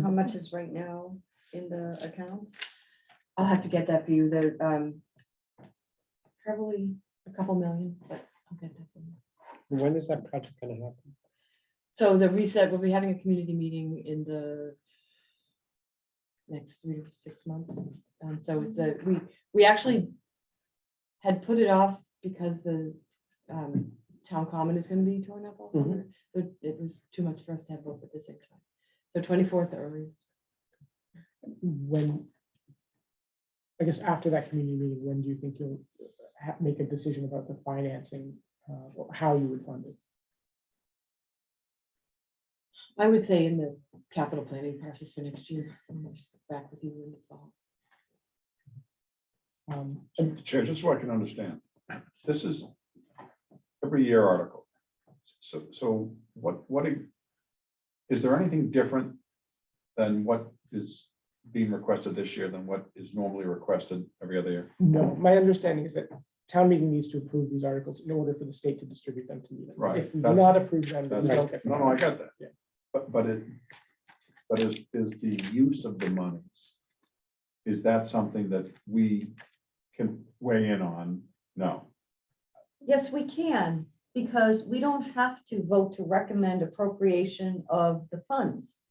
How much is right now in the account? I'll have to get that for you. Probably a couple million, but I'll get that for you. When is that project gonna happen? So the reset, we'll be having a community meeting in the next 3 to 6 months. And so it's we actually had put it off because the town common is going to be torn up all summer. So it was too much for us to have both at the same time. So 24th earliest. When, I guess after that community meeting, when do you think you'll make a decision about the financing, how you would fund it? I would say in the capital planning process for next year. And we'll just back with you in the fall. Chair, just so I can understand, this is every year article. So what is there anything different than what is being requested this year than what is normally requested every other year? No, my understanding is that town meeting needs to approve these articles in order for the state to distribute them to meetings. Right. If we do not approve them, then we That's- don't get. No, I got that. Yeah. But is the use of the monies, is that something that we can weigh in on? No. Yes, we can, because we don't have to vote to recommend appropriation of the funds.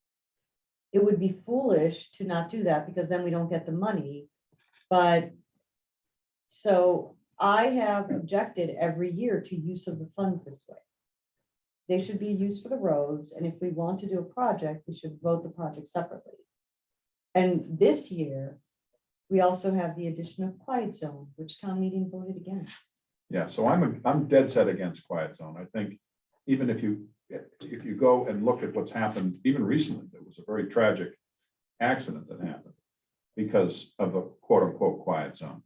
It would be foolish to not do that because then we don't get the money. But so I have objected every year to use of the funds this way. They should be used for the roads, and if we want to do a project, we should vote the project separately. And this year, we also have the addition of quiet zone, which town meeting voted against. Yeah, so I'm dead set against quiet zone. I think even if you go and look at what's happened, even recently, there was a very tragic accident that happened because of a quote unquote quiet zone.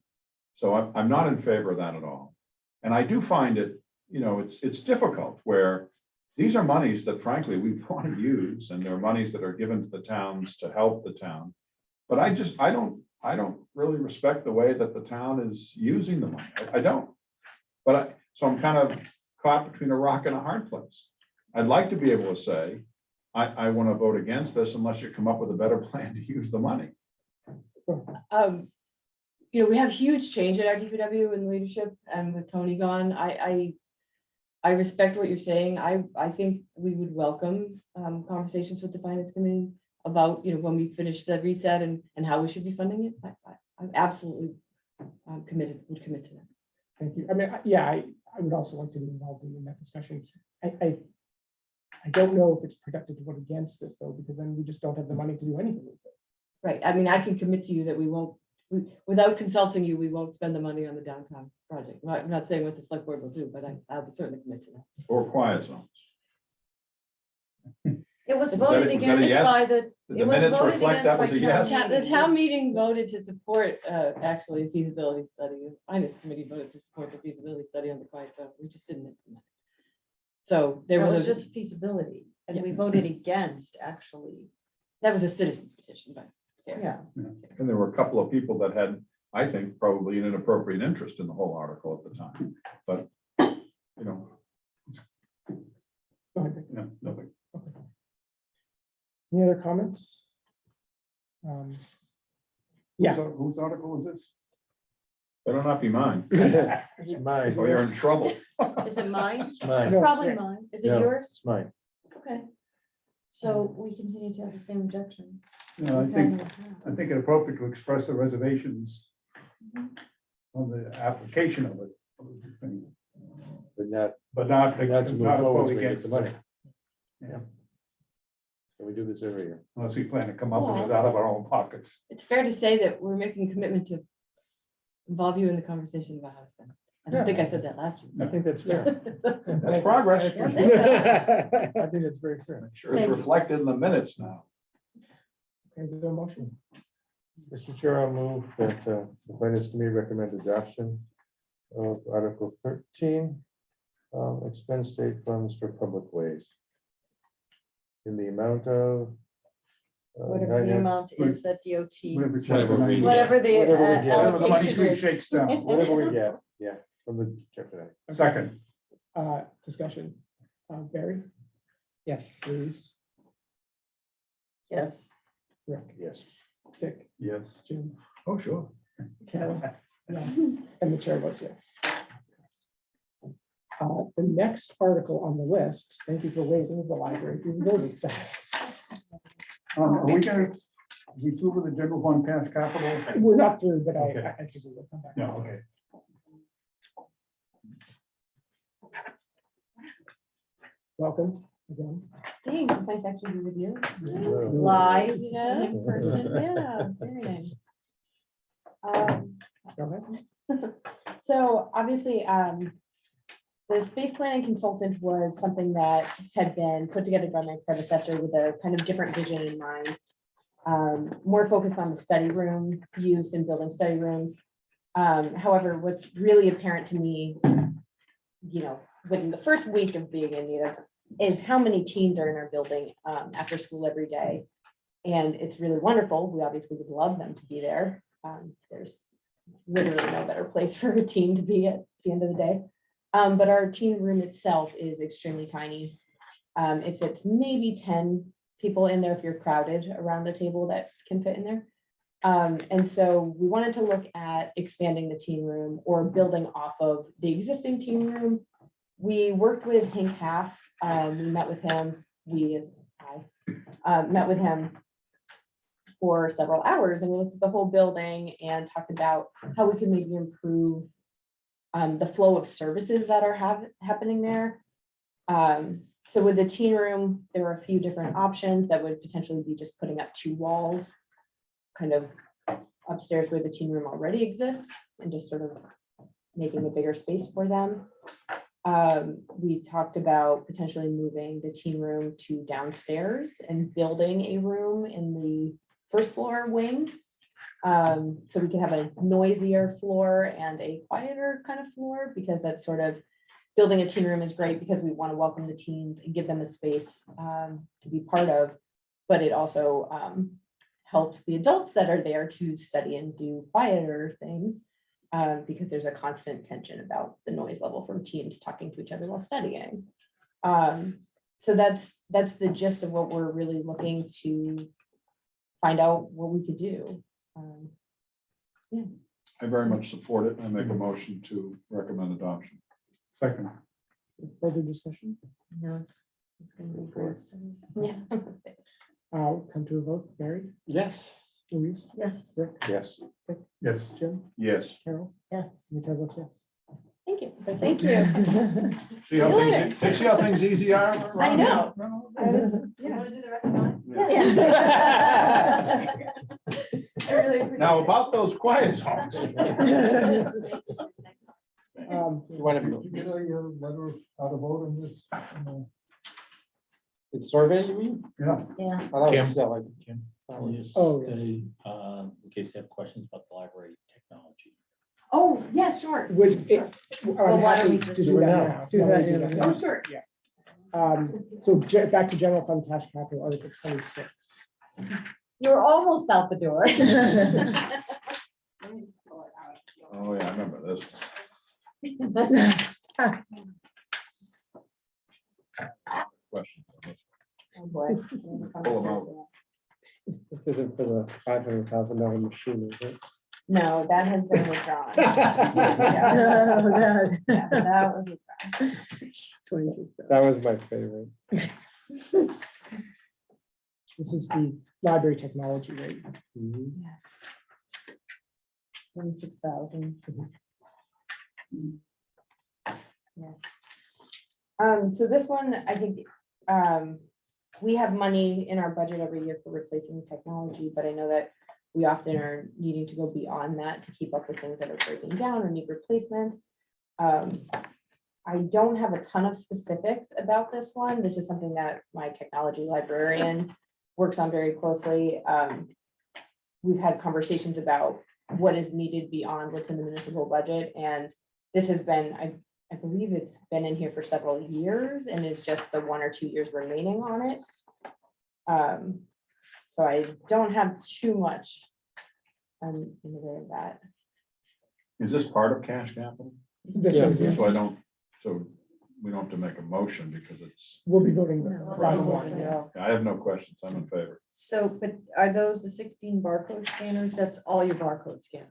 So I'm not in favor of that at all. And I do find it, it's difficult where these are monies that frankly we want to use, and they're monies that are given to the towns to help the town. But I don't really respect the way that the town is using the money. I don't. But so I'm kind of caught between a rock and a hard place. I'd like to be able to say, I want to vote against this unless you come up with a better plan to use the money. We have huge change at our DPW in leadership, and with Tony gone, I respect what you're saying. I think we would welcome conversations with the finance committee about, when we finish the reset and how we should be funding it. I'm absolutely would commit to that. Thank you. I mean, yeah, I would also like to be involved in that discussion. I don't know if it's productive to vote against this though, because then we just don't have the money to do anything with it. Right. I mean, I can commit to you that without consulting you, we won't spend the money on the downtown project. I'm not saying what the select board will do, but I would certainly commit to that. Or quiet zones. It was Was that voted a against yes? by Did the it was minutes voted reflect against that by was a town yes? meeting. The town meeting voted to support, actually, a feasibility study. The finance committee voted to support the feasibility study on the quiet zone. We just didn't implement it. So there That was was a, just feasibility, and Yeah. we voted against, actually. that was a citizen's petition, but Yeah, And there were a couple of people that had, I think, probably an inappropriate interest in the whole article at the time. But, Go ahead, Vic. nothing. Any other comments? Yeah. Whose article is this? Better not be mine, It's mine. or you're in trouble. Is it mine? It's mine. It's No, probably it's mine. Is it No, yours? It's mine. Okay. So we continue to have the same objections. You know, I think it appropriate to express the reservations on the application of it. But not, But not, not to move not a forward vote so we get against the money. it. Yeah. And we do this every year. Unless we plan to come up with it out of our own pockets. It's fair to say that we're making a commitment to involve you in the conversation about husband. I don't think I said that last I year. think that's fair. That's progress. I think that's very fair. Sure, it's reflected in the minutes now. Is there a motion? Mr. Chair, I'll move that the finance committee recommend adoption of Article 13, expend state funds for public ways in the amount of Whatever the amount is that DOT, Whatever chapter Whatever we- 90 whatever the Whatever we get. Whatever the money allocation tree is. shakes down. whatever we get, yeah, from the chapter 90. Second, Discussion. Barry, Yes. Louise, Yes. Rick, Yes. Dick, Yes. Jim, oh, sure. Carol, yes, and the chair votes yes. The next article on the list, thank you for waiting, the library feasibility study. Are we gonna, we through with the general fund cash capital? We're not through, but Okay. I think we will come back. No, okay. Welcome again. Thanks, it's nice actually to be with you. Live. Yeah, in person, yeah, very nice. Go ahead. So obviously, the space planning consultant was something that had been put together by my predecessor with a kind of different vision in mind. More focused on the study room use and building study rooms. However, what's really apparent to me, within the first week of being in Meadow, is how many teens are in our building after school every day. And it's really wonderful. We obviously would love them to be there. There's literally no better place for a teen to be at the end of the day. But our teen room itself is extremely tiny. If it's maybe 10 people in there, if you're crowded around the table that can fit in there. And so we wanted to look at expanding the teen room or building off of the existing teen room. We worked with Hank Half. We met with him. Met with him for several hours, and we looked at the whole building and talked about how we could maybe improve the flow of services that are happening there. So with the teen room, there were a few different options that would potentially be just putting up 2 walls, kind of upstairs where the teen room already exists, and just sort of making a bigger space for them. We talked about potentially moving the teen room to downstairs and building a room in the first floor wing. So we can have a noisier floor and a quieter kind of floor, because that's sort of, building a teen room is great because we want to welcome the teens and give them a space to be part of, but it also helps the adults that are there to study and do quieter things, because there's a constant tension about the noise level from teens talking to each other while studying. So that's the gist of what we're really looking to find out what we could do. I very much support it. I make a motion to recommend adoption. Second, Further discussion? No, it's gonna be for us. Yeah. Come to a vote. Barry, Yes. Louise, Yes. Rick, Yes. yes. Jim, Yes. Carol, Yes. and the chair votes yes. Thank you. Thank you. See how See you later. things, see how things easy are? I know. I was, You yeah. want to do the rest of mine? Yeah. I really appreciate Now it. about those quiet zones. You want Did to, you get a letter out of vote on this? the survey, you mean? Yeah. Yeah. I thought it was, like, Oh, yes. In case you have questions about the library technology. Oh, yeah, sure. Would it? Well, I'm why don't happy we to just do do it that now? now. Do Why don't we that, yeah. now? Oh, sure. So back to general fund cash capital, Article 26. You're almost out the door. Oh, yeah, I remember this. Question. Oh, boy. Pull them out. This isn't for the $500,000 machine, is it? No, that has been withdrawn. No, Yeah, that was withdrawn. 26. That was my favorite. This is the library technology rate. Mhm. 26,000. Yeah. So this one, I think, we have money in our budget every year for replacing technology, but I know that we often are needing to go beyond that to keep up with things that are breaking down or need replacement. I don't have a ton of specifics about this one. This is something that my technology librarian works on very closely. We've had conversations about what is needed beyond what's in the municipal budget, and this has been, I believe it's been in here for several years and is just the 1 or 2 years remaining on it. So I don't have too much in the way of that. Is this part of cash capital? This Yes. is, So I don't, so we don't have to make a motion because it's, we'll be voting. No, bottom no, line. no. I have no questions. I'm in favor. So, but are those the 16 barcode scanners? That's all your barcode scanners?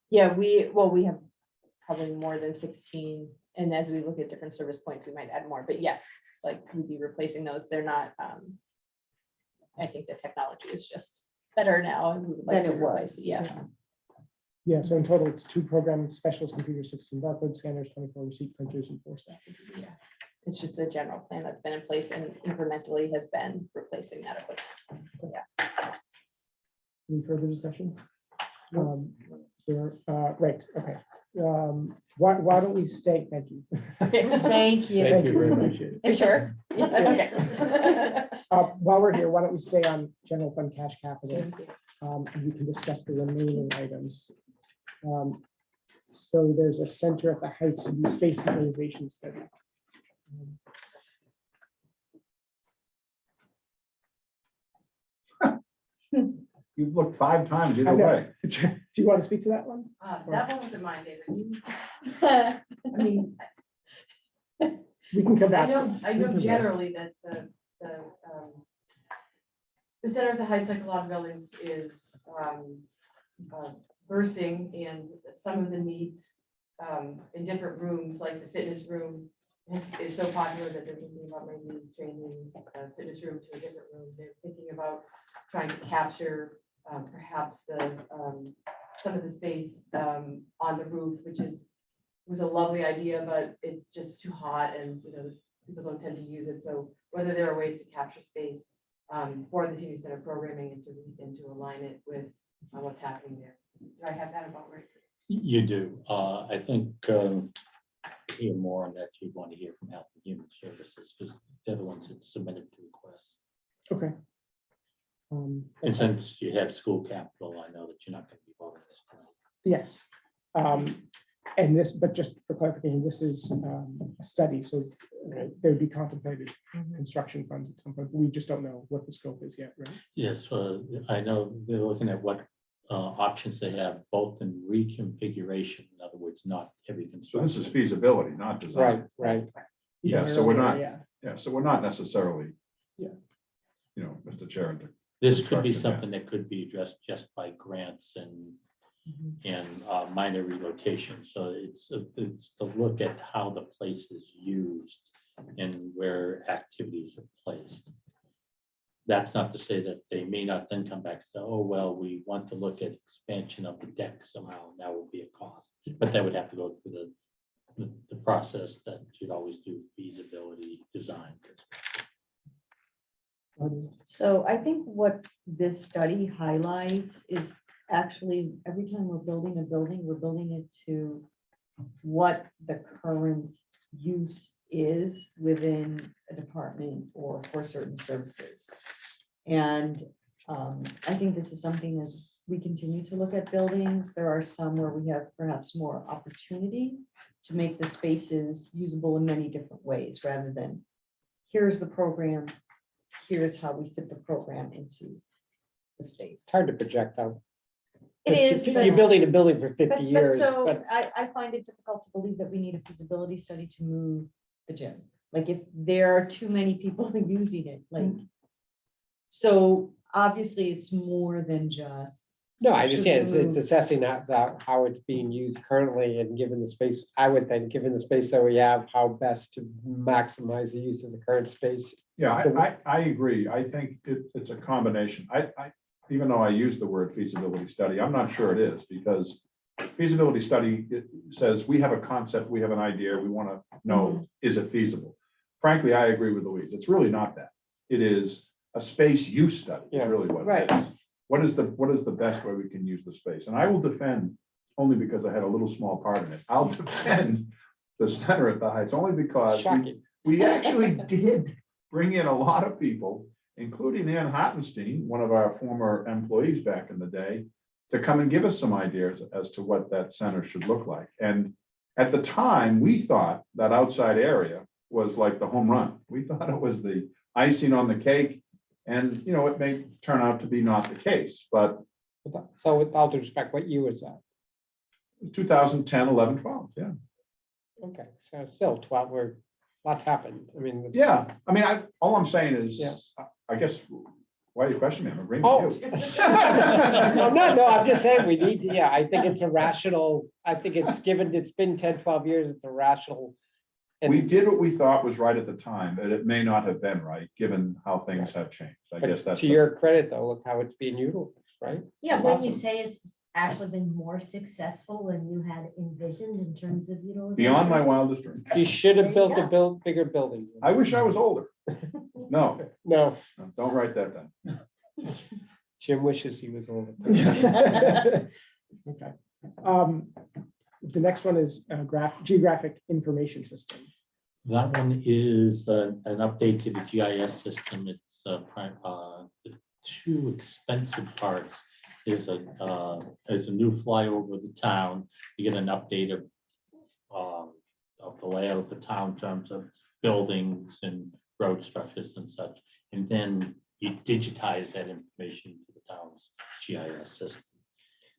Yeah, we have probably more than 16. And as we look at different service points, we might add more, but yes, like we'd be replacing those. They're not, I think the technology is just better now and we would like Than to it replace was. it. Yeah. Yeah, so in total, it's 2 program specialist computers, 16 barcode scanners, 24 receipt printers, and 4 staff. Yeah. It's just the general plan that's been in place and incrementally has been replacing that equipment. Any further discussion? So, right, okay. Why don't we stay? Thank you. Thank you. Thank you very much. Appreciate it. You sure? Yes. Okay. While we're here, why don't we stay on general fund cash capital? Thank you. And we can discuss the remaining items. So there's a center at the Heights View space utilization study. You've looked 5 times I either know. way. Do you want to speak to that one? That one wasn't mine, David. I mean, We can come back. I we know can- generally that the center of the Heights, like a lot of buildings, is bursting, and some of the needs in different rooms, like the fitness room is so popular that they're thinking about maybe changing the fitness room to a different room. They're thinking about trying to capture perhaps some of the space on the roof, which was a lovely idea, but it's just too hot and, people don't tend to use it. So whether there are ways to capture space for the senior center programming and to align it with what's happening there. Do I have that about right? You do. I think hear more on that. You'd want to hear from Health and Human Services because they're the ones that submitted the request. Okay. And since you have school capital, I know that you're not going to be voting this tonight. Yes. And this, but just for clarification, this is a study, so there'd be contemplated construction funds at some point. We just don't know what the scope is yet, right? Yes, I know they're looking at what options they have, both in reconfiguration, in other words, not heavy So construction. this is feasibility, not design. Right. Yeah, so we're not, Yeah. yeah, so we're not necessarily. Yeah. Mr. Chair. This could be construction, yeah. something that could be addressed just by grants and minor relocation. So it's to look at how the place is used and where activities are placed. That's not to say that they may not then come back and say, oh, well, we want to look at expansion of the deck somehow, and that would be a cost. But that would have to go through the process that you'd always do, feasibility, design. so I think what this study highlights is actually every time we're building a building, we're building it to what the current use is within a department or for certain services. And I think this is something as we continue to look at buildings, there are some where we have perhaps more opportunity to make the spaces usable in many different ways, rather than here's the program, here's how we fit the program into the space. It's hard to project out. It is, You're but- building a building for 50 But years, so but I find it difficult to believe that we need a feasibility study to move the gym. Like if there are too many people using it, like. So obviously it's more than just. No, I Should understand. It's move. assessing how it's being used currently and given the space, I would think, given the space that we have, how best to maximize the use of the current space. Yeah, I agree. I think it's a combination. Even though I use the word feasibility study, I'm not sure it is, because feasibility study, it says we have a concept, we have an idea, we want to know, is it feasible? Frankly, I agree with Louise. It's really not that. It is a space use study, is Yeah. really what Right. it is. What is the best way we can use the space? And I will defend, only because I had a little small part in it, I'll defend the center at the Heights, only because Shocking. we actually did bring in a lot of people, including Ann Hottenstein, one of our former employees back in the day, to come and give us some ideas as to what that center should look like. And at the time, we thought that outside area was like the home run. We thought it was the icing on the cake. And, you know, it may turn out to be not the case, but So with all due respect, what year was that? 2010, 11, 12, yeah. Okay, so still 12, where lots happened. I mean. Yeah, I mean, all I'm saying Yeah. is, I guess, why are you questioning me? I'm agreeing Oh. with you. No, I'm just saying we need to, yeah, I think it's a rational, I think it's given, it's been 10, 12 years, it's a rational. We And did what we thought was right at the time, but it may not have been right, given how things have changed. I guess but that's. to your credit, though, look how it's being utilized, right? Yeah, It's wouldn't you awesome. say it's actually been more successful than you had envisioned in terms of utilization? Beyond my wildest dreams. You should There have you built go. bigger building. I wish I was older. No, No, don't write that down. Jim wishes he was older. Okay. The next one is geographic information system. That one is an update to the GIS system. It's the two expensive parts. There's a new flyover of the town. You get an update of the layout of the town in terms of buildings and road structures and such. And then you digitize that information to the town's GIS system.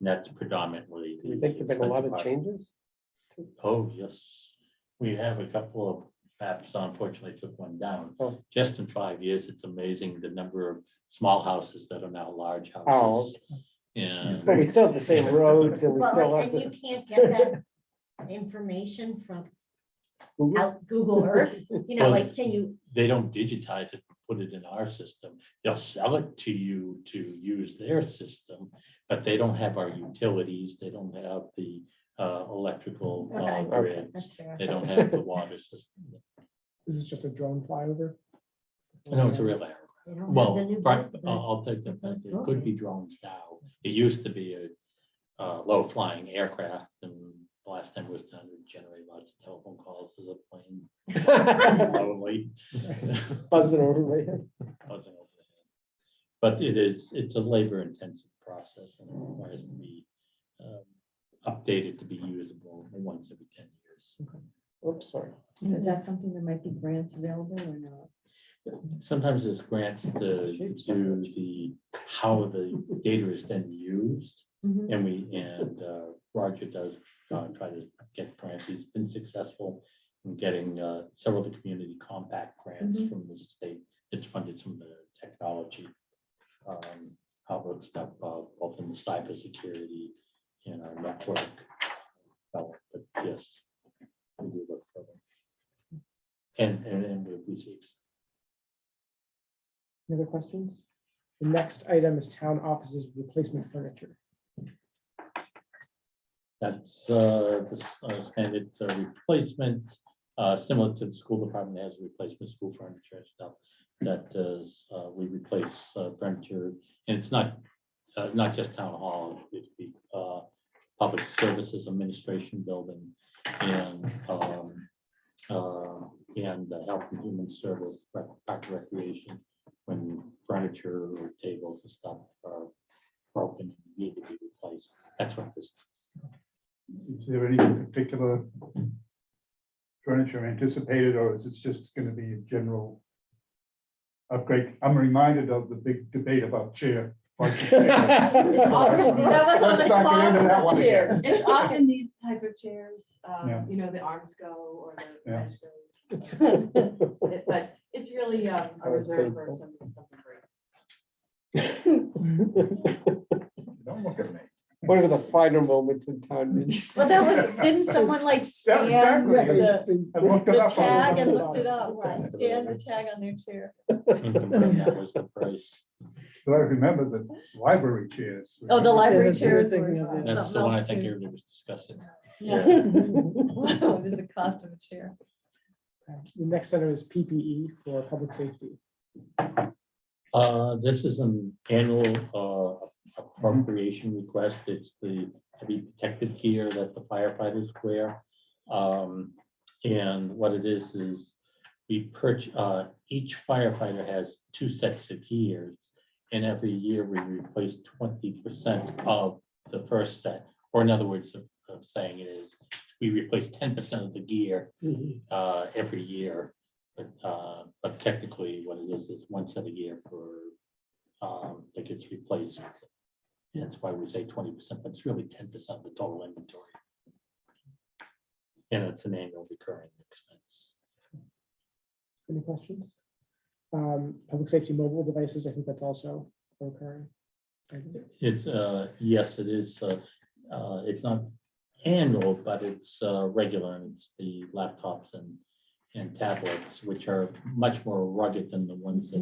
And that's predominantly. Do you think there've been a lot of expensive changes? part. Oh, yes. We have a couple of maps, unfortunately took one down. Oh. Just in 5 years, it's amazing the number of small houses that are now large Oh, houses. And But we still have the same roads and we still Well, have and you the. can't get that information from Google? out Google Earth, you know, Well, like, can you, they don't digitize it, put it in our system. They'll sell it to you to use their system, but they don't have our utilities. They don't have the electrical Okay. grids. that's fair. They don't have the water system. This is just a drone flyover. No, it's a real error. They don't have Well, the new right, book, I'll take that. that's It could be drones now. It used to be a low flying aircraft, and the last time it was done, it generated lots of telephone calls as a plane. Probably. Buzzing over my head. Buzzing over the head. But it's a labor intensive process and it requires to be updated to be usable once every 10 years. Oops, sorry. Is that something that might be grants available or not? Sometimes there's grants to do how the data is then used. Mhm. And Roger does try to get grants. He's been successful in getting several of the community compact grants Mhm. from the state. It's funded some of the technology outlook stuff, both in the cybersecurity and our network. But yes, we do look for them. And we receive. Any other questions? The next item is town offices replacement furniture. That's the standard replacement, similar to the school department has replacement school furniture and stuff. That does, we replace furniture, and it's not just town hall, it'd be public services administration building and the health and human service, park recreation, when furniture or tables and stuff are broken, and need to be replaced. That's what this is. Is there any particular furniture anticipated, or is it just going to be a general upgrade? I'm reminded of the big debate about chair. That was on Let's the not get into cost that of one again. chairs. It's often these type of chairs, Yeah. you know, the arms go or the Yeah. edge goes. But it's really a was reserve for painful. something breaks. Don't look at me. One of the finer moments in town meeting. Well, that was, didn't someone like Yeah, scan exactly. the I looked it the up. tag and looked it up, right? Scan the tag on their chair. That was the price. But I remember the library chairs. Oh, the library that's chairs the were thing, yeah. That's the something one I else think too. everybody was discussing. Yeah. Wow, this is the cost of a chair. The next item is PPE for public safety. This is an annual appropriation request. It's the heavy protective gear that the firefighters wear. And what it is we purchase, each firefighter has 2 sets of gears. And every year we replace 20% of the first set. Or in other words of saying it is, we replace 10% of the gear every year. But technically what it is 1 set of gear for that gets replaced. And that's why we say 20%, but it's really 10% of the total inventory. And it's an annual recurring expense. Any questions? Public safety mobile devices, I think that's also recurring. It's, yes, it is. It's not annual, but it's regular. And it's the laptops and tablets, which are much more rugged than the ones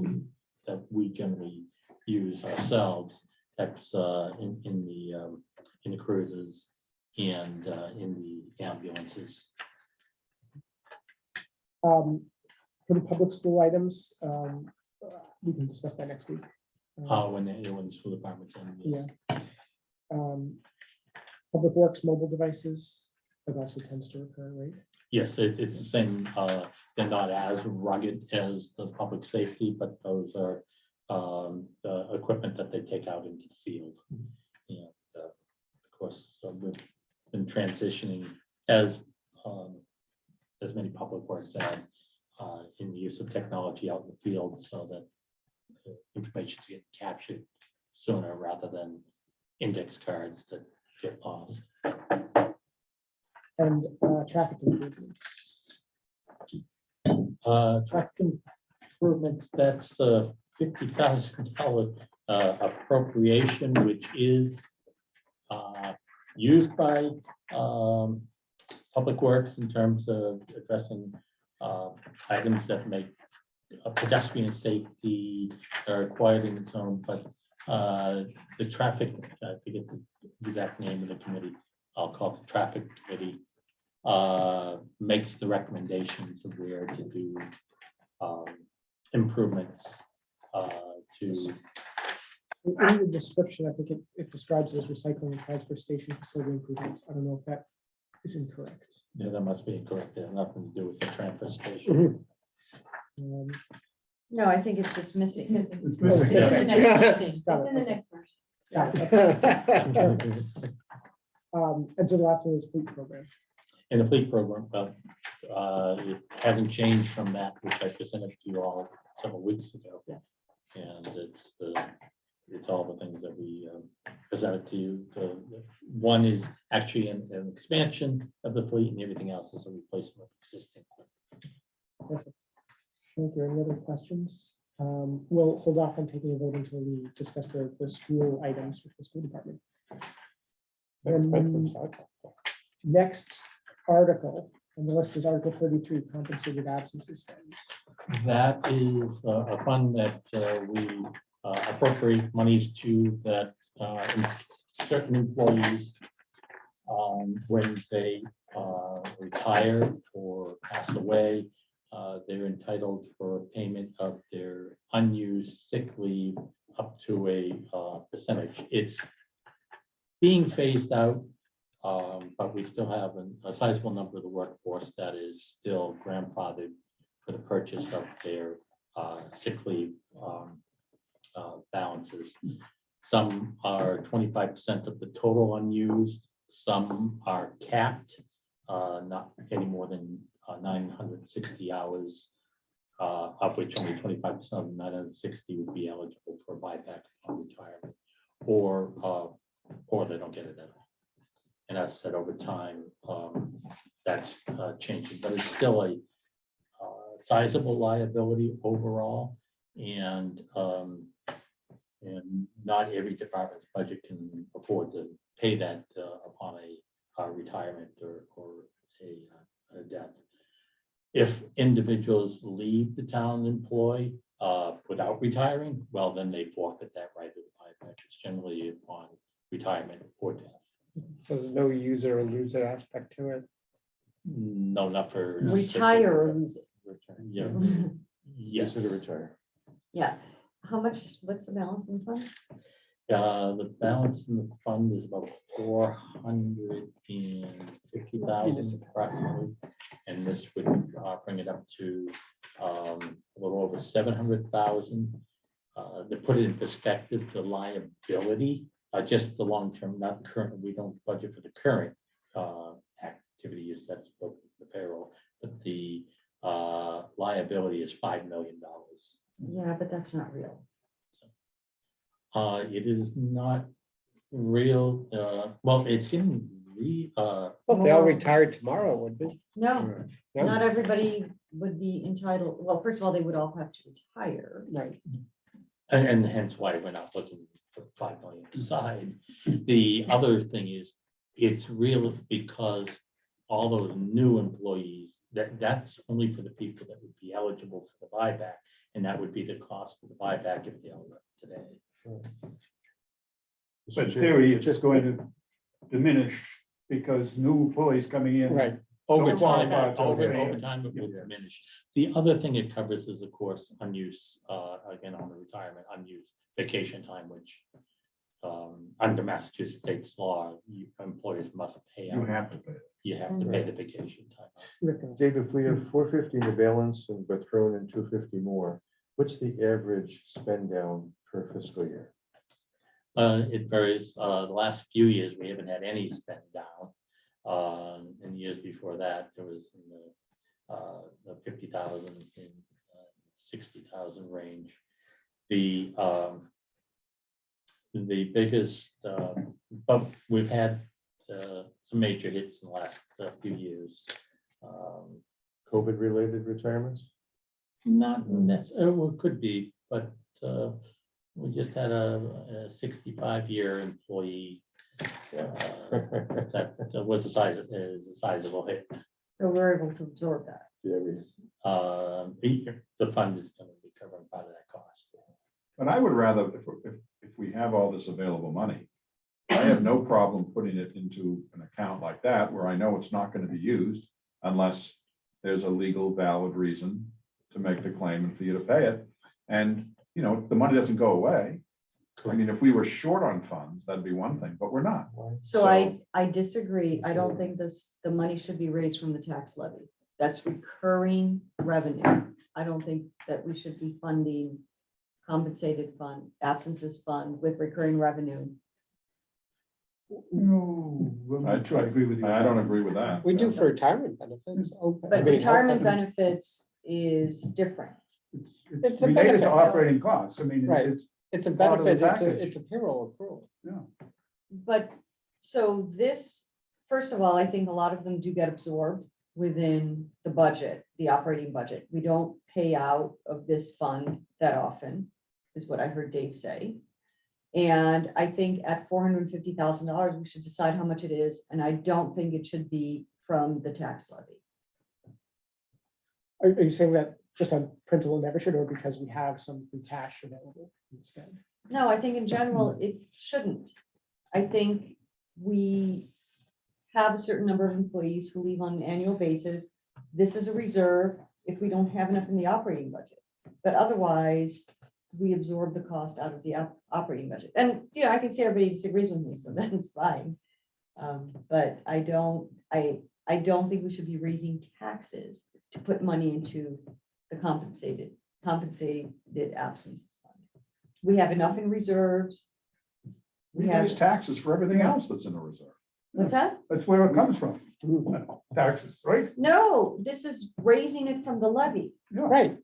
that we generally use ourselves. That's in the cruises and in the ambulances. For the public school items, we can discuss that next week. When the school department's in. Yes. Yeah. Public works mobile devices, that also tends to recur, right? Yes, it's the same. They're not as rugged as the public safety, but those are the equipment that they take out into the field. And of course, we've been transitioning as many public works have in the use of technology out in the field, so that information is getting captured sooner rather than index cards that get lost. And traffic improvements. Traffic improvements, that's the $50,000 appropriation, which is used by Public Works in terms of addressing items that make pedestrian safety required in the zone, but the traffic, I forget the exact name of the committee, I'll call it the traffic committee, makes the recommendations of where to do improvements to. In the description, I think it describes it as recycling and transfer station facility improvements. I don't know if that is incorrect. Yeah, that must be incorrect. They have nothing to do with the transfer station. No, I think it's just missing. It's Oh, it's missing. missing. It's Got it, in the okay. next version. Got it, okay. And so the last one is fleet program. In the fleet program, it hasn't changed from that, which I presented to you all several weeks ago. And it's all the things that we presented to you. The one is actually an expansion of the fleet, and everything else is a replacement of existing equipment. Perfect. Thank you. Any other questions? We'll hold off on taking a vote until we discuss the school items with the school department. Next article on the list is Article 33, compensated absences funds. That is a fund that we appropriate monies to that certain employees, when they retire or pass away, they're entitled for payment of their unused sick leave up to a percentage. It's being phased out, but we still have a sizable number of the workforce that is still grandfathered for the purchase of their sick leave balances. Some are 25% of the total unused, some are capped, not any more than 960 hours, of which only 25% of the 960 would be eligible for buyback on retirement, or they don't get it at all. And as I said, over time, that's changing, but it's still a sizable liability overall. And And not every department's budget can afford to pay that upon a retirement or a death. If individuals leave the town employ without retiring, well, then they forfeit that right to the buyback. It's generally upon retirement or death. So there's no user or loser aspect to it. No, not for. Retire or lose it. Yeah, yes. Consider retire. Yeah. How much, what's the balance in the fund? The balance in the fund is about 450,000 approximately. And this would bring it up to a little over 700,000. To put it in perspective, the liability, just the long-term, not current, we don't budget for the current activities that's booked in the payroll, but the liability is $5 million. Yeah, but that's not real. It is not real, well, it's getting Well, if they all retired tomorrow, would be. No, No? not everybody would be entitled. Well, first of all, they would all have to retire. Right. and hence why we're not looking for 5 million aside. The other thing is, it's real because all those new employees, that's only for the people that would be eligible for the buyback. And that would be the cost of the buyback if they own it today. So in theory, it's just going to diminish because new employees coming in. Right. Over Don't time, qualify to over the- time, it will Yeah. diminish. The other thing it covers is, of course, unused, again, on the retirement, unused vacation time, which under Massachusetts law, employers must pay out. You have to pay it. You have to pay the vacation time. Dave, if we have 450 in the balance and we're throwing in 250 more, what's the average spend down per fiscal year? It varies. The last few years, we haven't had any spend down. In years before that, there was in the 50,000 and 60,000 range. The biggest, but we've had some major hits in the last few years. COVID related retirements? Not necessarily, well, it could be, but we just had a 65-year employee. That was a sizable hit. So we're able to absorb that. The fund is going to be covering part of that cost. But I would rather, if we have all this available money, I have no problem putting it into an account like that where I know it's not going to be used unless there's a legal valid reason to make the claim and for you to pay it. And, you know, the money doesn't go away. I mean, if we were short on funds, that'd be one thing, but we're not. So I disagree. I don't think the money should be raised from the tax levy. That's recurring revenue. I don't think that we should be funding compensated fund, absences fund with recurring revenue. No, I try to agree with you. I don't agree with that. We do for retirement benefits. Okay. I But mean, retirement benefits is different. It's It's a related to benefit. operating costs. I mean, Right. it's, It's a part of the benefit, package. it's a payroll accrual. But so this, first of all, I think a lot of them do get absorbed within the budget, the operating budget. We don't pay out of this fund that often, is what I heard Dave say. And I think at $450,000, we should decide how much it is, and I don't think it should be from the tax levy. Are you saying that just on principle never should, or because we have some free cash available instead? No, I think in general, it shouldn't. I think we have a certain number of employees who leave on an annual basis. This is a reserve if we don't have enough in the operating budget. But otherwise, we absorb the cost out of the operating budget. And, you know, I can see everybody disagrees with me, so that's fine. But I don't think we should be raising taxes to put money into the compensated absences fund. We have enough in reserves. We raise taxes for everything else that's in a reserve. What's that? that's where it comes from. Taxes, right? No, this is raising it from the levy. Yeah. Right.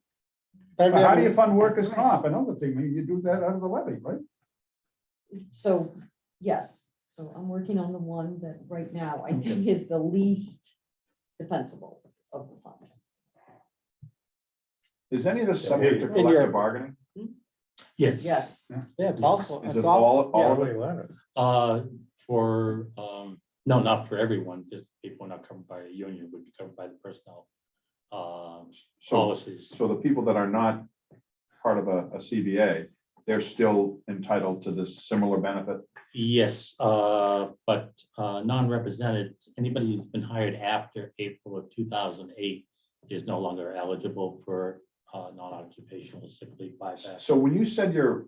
But how do you fund workers' comp? Another thing, you do that out of the levy, right? So, yes, so I'm working on the one that right now I think is the least defensible of the funds. Is any of this subject to In your- collective bargaining? Yes. Yes. Yeah, it's also. Is it's it all of Probably it? letter. For, no, not for everyone, just people not covered by a union would be covered by the personnel So, policies. so the people that are not part of a CBA, they're still entitled to this similar benefit? Yes, but non-represented, anybody who's been hired after April of 2008 is no longer eligible for non-occupational sick leave buyback. So when you said you're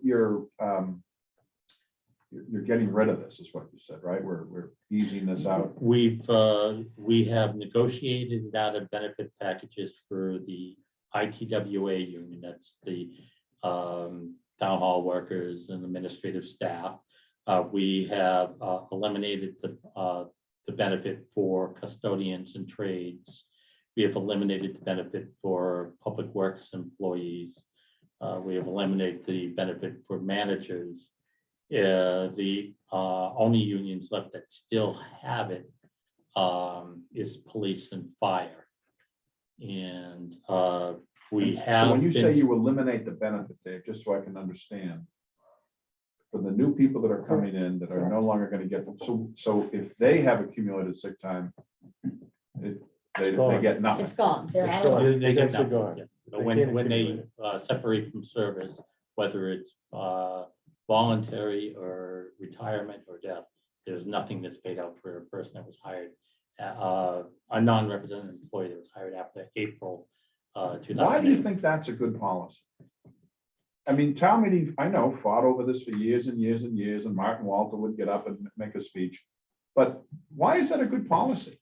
getting rid of this, is what you said, right? We're easing this out. We have negotiated out of benefit packages for the ITWA union, that's the town hall workers and administrative staff. We have eliminated the benefit for custodians and trades. We have eliminated the benefit for public works employees. We have eliminated the benefit for managers. The only unions left that still have it is police and fire. And we have. So when you say been- you eliminate the benefit, Dave, just so I can understand, for the new people that are coming in that are no longer going to get them, so if they have accumulated sick time, they get nothing. It's gone. They're It's out gone. of. They It's get actually nothing, gone. yes. They When can't they accumulate separate from service, whether it's voluntary or retirement or death, there's nothing that's paid out for a person that was hired, a non-represented employee that was hired after April 2008. Why do you think that's a good policy? I mean, town meeting, I know, fought over this for years and years and years, and Martin Walter would get up and make a speech. But why is that a good policy?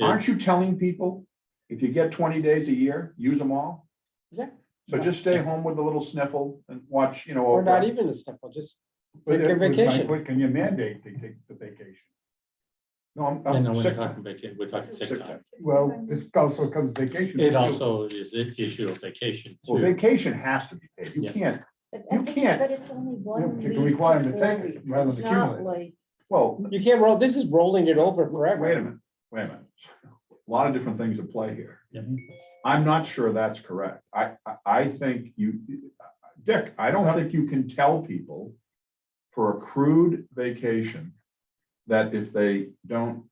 Aren't you telling people, if you get 20 days a year, use them all? Yeah. So just stay home with a little sniffle and watch, Or not Oprah. even a step, just But take your vacation. But can you mandate they take the vacation? No, And I'm we're sick. not talking vacation, we're talking sick Sick time. Well, this also comes vacation. It too. also is an issue of vacation Well, too. vacation has to be paid. You Yeah. can't, But You can't. But it's only one you week. can require them to to take 4 it weeks. rather It's than not accumulate like, well, You can't roll, this is rolling it over forever. wait a minute. A lot of different things at play here. Yep. I'm not sure that's correct. I think Dick, I don't think you can tell people for accrued vacation that if they don't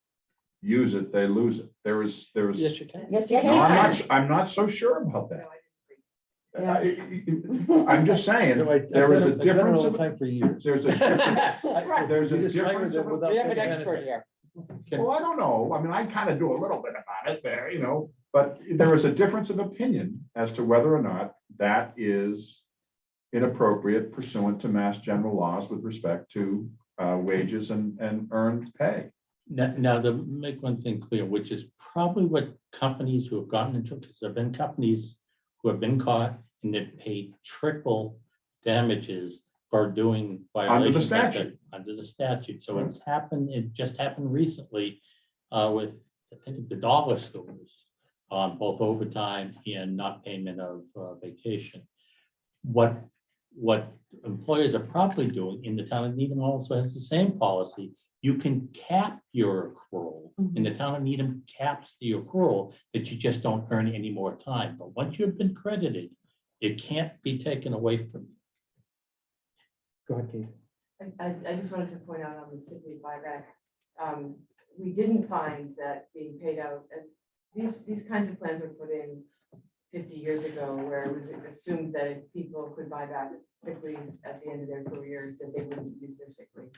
use it, they lose it. Yes, you can. yes, you Yes, No, can. I'm not so sure about that. Yeah. I'm just saying, there is a difference. All the time for years. There's a difference. There's a You just difference. hired them without We have an taking expert benefit. here. Well, I don't know. I mean, I kind of do a little bit about it there, but there is a difference of opinion as to whether or not that is inappropriate pursuant to mass general laws with respect to wages and earned pay. Now, to make one thing clear, which is probably what companies who have gotten into, because there have been companies who have been caught and they've paid triple damages for doing violations like that statute. under the statute. So it's happened, it just happened recently with, I think, the dollar stores on both overtime and not payment of vacation. What employers are probably doing in the town of Needham also has the same policy. You can cap your accrual, and the town of Needham caps the accrual that you just don't earn any more time. But once you've been credited, it can't be taken away from you. Go ahead, Keith. I just wanted to point out on the sick leave buyback, we didn't find that being paid out, and these kinds of plans were put in 50 years ago, where it was assumed that if people could buy back sick leave at the end of their careers, that they wouldn't use their sick leave.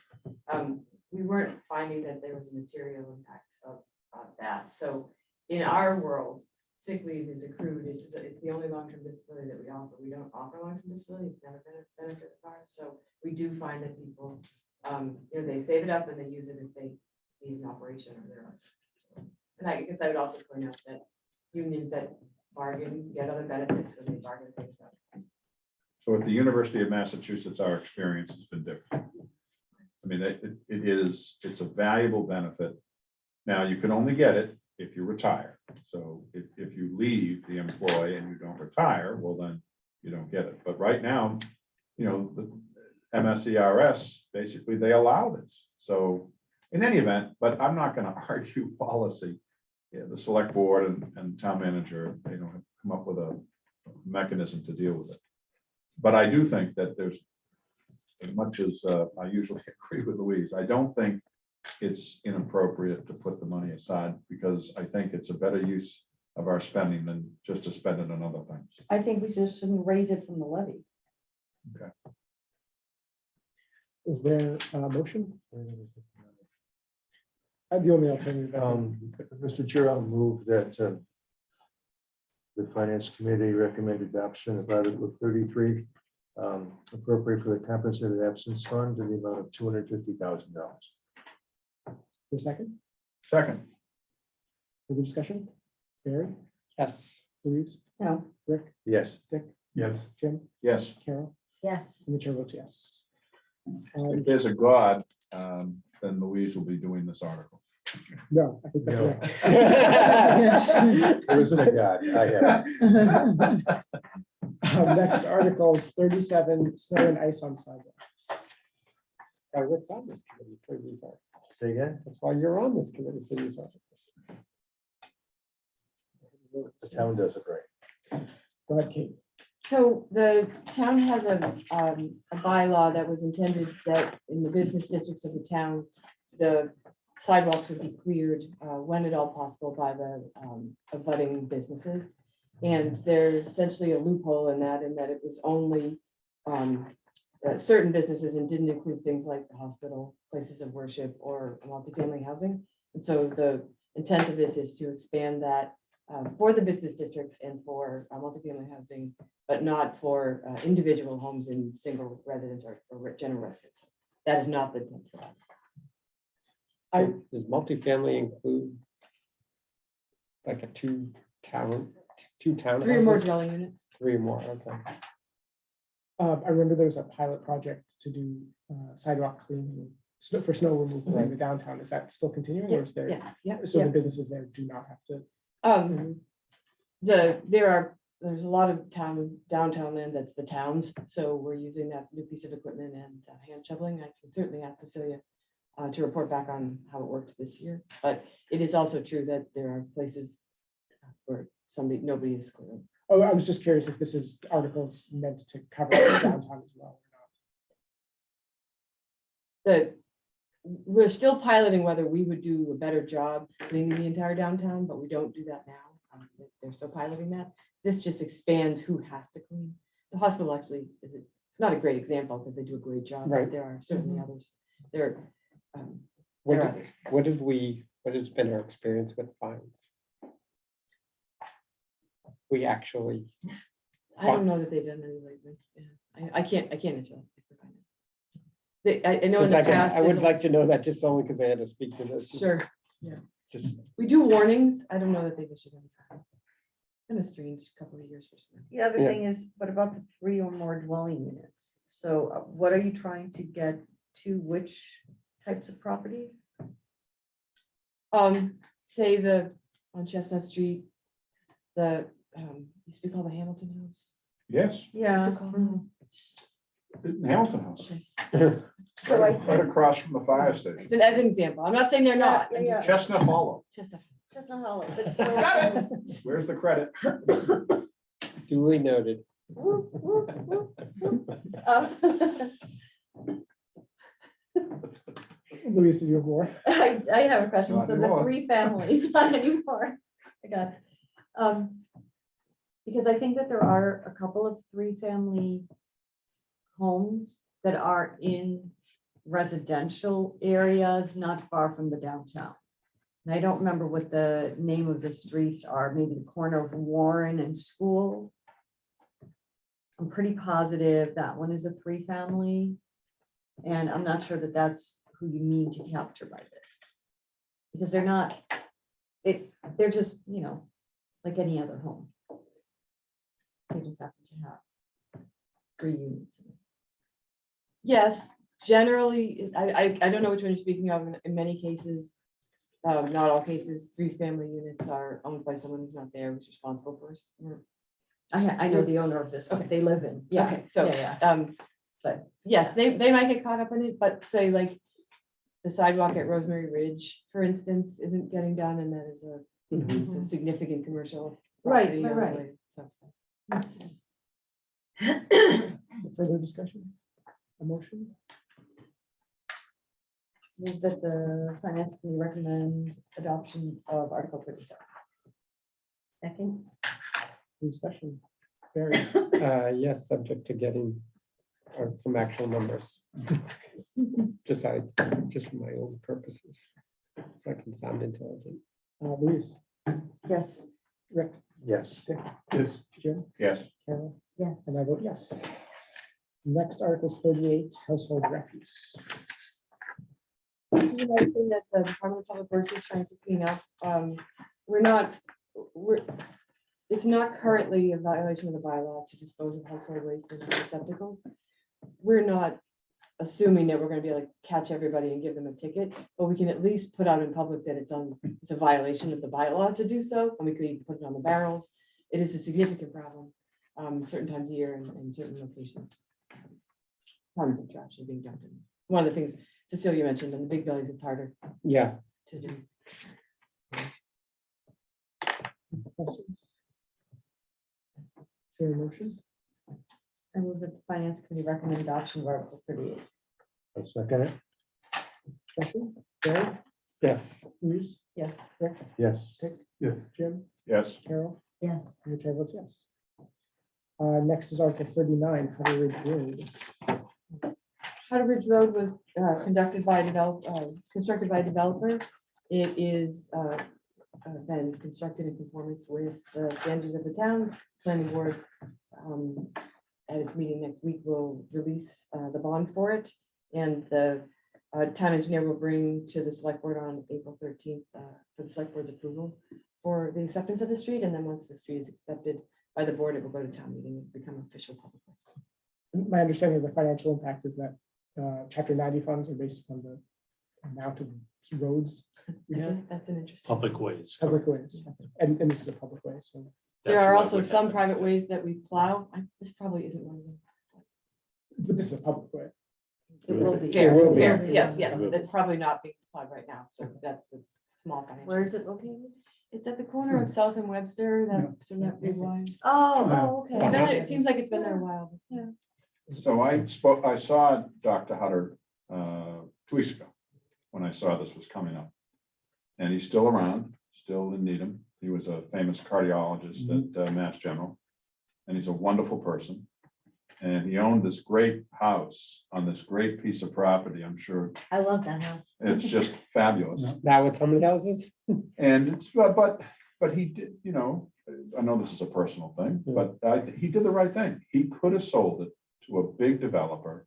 We weren't finding that there was a material impact of that. So in our world, sick leave is accrued. It's the only long-term disability that we offer. We don't offer long-term disability. It's never been a benefit of ours. So we do find that people, they save it up and they use it if they need an operation or they're on. So, and I guess I would also point out that unions that bargain get other benefits when they bargain things up. So at the University of Massachusetts, our experience has been different. I mean, it's a valuable benefit. Now, you can only get it if you retire. So if you leave the employee and you don't retire, well, then you don't get it. But right now, the MSCRS, basically, they allow this. So in any event, but I'm not going to argue policy. Yeah, the select board and town manager, have come up with a mechanism to deal with it. But I do think that there's, as much as I usually agree with Louise, I don't think it's inappropriate to put the money aside, because I think it's a better use of our spending than just to spend it on other things. I think we just shouldn't raise it from the levy. Is there a motion? The only alternative. Mr. Chair, I'll move that the Finance Committee recommend adoption of Article 33, appropriate for the Compensated Absence Fund in the amount of $250,000. For a second, Second, further discussion? Barry, Yes. Louise, No, Rick, Yes. Dick, Yes. Jim, yes, Carol, Yes. and the chair votes yes. if there's a God, then Louise will be doing this article. No, I think that's No. right. There isn't a God. I have. Next article is 37, snow and ice on sidewalks. Rick's on this committee for these articles. Say again? That's why you're on this committee for these articles. The town does it right. Go ahead, Kate. So the town has a bylaw that was intended that in the business districts of the town, the sidewalks would be cleared when at all possible by the abutting businesses. And there's essentially a loophole in that it was only certain businesses and didn't include things like the hospital, places of worship, or multifamily housing. And so the intent of this is to expand that for the business districts and for multifamily housing, but not for individual homes in single residence or general residence. That is not the intent for that. So does multifamily include like a two town? Three or more dwelling units. Three or more, okay. I remember there was a pilot project to do sidewalk cleaning for snow removal in the downtown. Is that still continuing, or is there? Yes, yeah. So the businesses there do not have to. There's a lot of downtown land that's the towns, so we're using that new piece of equipment and hand shoveling. I can certainly ask Cecilia to report back on how it worked this year, but it is also true that there are places where nobody is clearing. Oh, I was just curious if this is articles meant to cover the downtown as well or not. We're still piloting whether we would do a better job cleaning the entire downtown, but we don't do that now. They're still piloting that. This just expands who has to clean. The hospital actually it's not a great example because they do a great job, Right. but there are certainly others. There are What others. what has been our experience with fines? We actually, I don't know that they've done any lately. Yeah. I can't answer that. I know in the past. I would there's a- like to know that just only because I had to speak to this. Sure, Just, we do warnings. I don't know that they've issued any fines. Been a strange couple of years for some. the other Yeah. thing is, what about the 3 or more dwelling units? So what are you trying to get to, which types of properties? Say on Chestnut Street, used to be called the Hamilton House. yes, What's Yeah. it called? Hamilton House, So I right think across from the fire station, So as an example, I'm not saying they're not. I'm Yeah, just- Chestnut Hollow. Chestnut. Chestnut Hollow, but so. Where's the credit? duly noted. Whoop, whoop, whoop, whoop. Louise, did you have more? I have a question. Not So the anymore. 3 families, not anymore. I got it. Because I think that there are a couple of 3-family homes that are in residential areas not far from the downtown. And I don't remember what the name of the streets are, maybe the corner of Warren and School. I'm pretty positive that one is a 3-family. And I'm not sure that that's who you mean to capture by this. Because they're not, they're just, like any other home. They just happen to have 3 units. in it. Yes, generally, I don't know which one you're speaking of. In many cases, not all cases, 3-family units are owned by someone who's not there, who's responsible for us. I know the owner of this one, they live in, yeah, Okay, so, yeah. but yes, they might get caught up in it, but say like the sidewalk at Rosemary Ridge, for instance, isn't getting done, and that is it's a significant commercial. Right, property right, on the right. way, so. Further discussion? A motion? Move that the finance committee recommend adoption of Article 37. Second, Discussion. Barry, Yes, subject to getting some actual numbers. Just for my own purposes, so I can sound intelligent. Louise, Yes. Rick, Yes. Dick, Yes. Jim, Yes, Carol, yes. and I vote yes. Next article is 38, household refuse. This is another thing that the Department of Public Works is trying to clean up. It's not currently a violation of the bylaw to dispose of household waste in receptacles. We're not assuming that we're gonna be able to catch everybody and give them a ticket, but we can at least put out in public that it's a violation of the bylaw to do so, and we could even put it on the barrels. It is a significant problem, certain times a year and in certain locations. Tons of trash are being dumped in. One of the things Cecilia mentioned, in the big buildings, it's harder Yeah, to do. Questions? Is there a motion? I move that the finance committee recommend adoption of Article 38. I'll second it. Discussion? Barry, yes, Louise, Yes. Rick, Yes. Dick, Yes. Jim, yes, Carol, Yes. and the chair votes yes. Next is Article 39, Huddle Ridge Road. Huddle Ridge Road was constructed by a developer. It is been constructed in conformance with the standards of the town. Planning board at its meeting next week will release the bond for it. And the town engineer will bring to the select board on April 13th for the select board's approval for the acceptance of the street. And then once the street is accepted by the board, it will go to town meeting and become official public. My understanding of the financial impact is that Chapter 90 funds are based upon the amount of roads. we Yeah, have. that's an interesting. Public ways. Public ways, and this is a public way, so. There That's are what also would some happen. private ways that we plow. This probably isn't one of them. But this is a public way. It will be. It will be. Fair, yes, yes, that's probably not being plowed right now, so that's the small financial. Where is it located? It's at the corner of South and Webster, that, that big line. Oh, It's been okay. there, it seems like it's been there a while, but yeah. so I saw Dr. Hutter 2 weeks ago, when I saw this was coming up. And he's still around, still in Needham. He was a famous cardiologist at Mass General. And he's a wonderful person. And he owned this great house on this great piece of property. I'm sure I love that house. it's just fabulous. now with how many houses? And it's, but he did, you know, I know this is a personal thing, but he did the right thing. He could have sold it to a big developer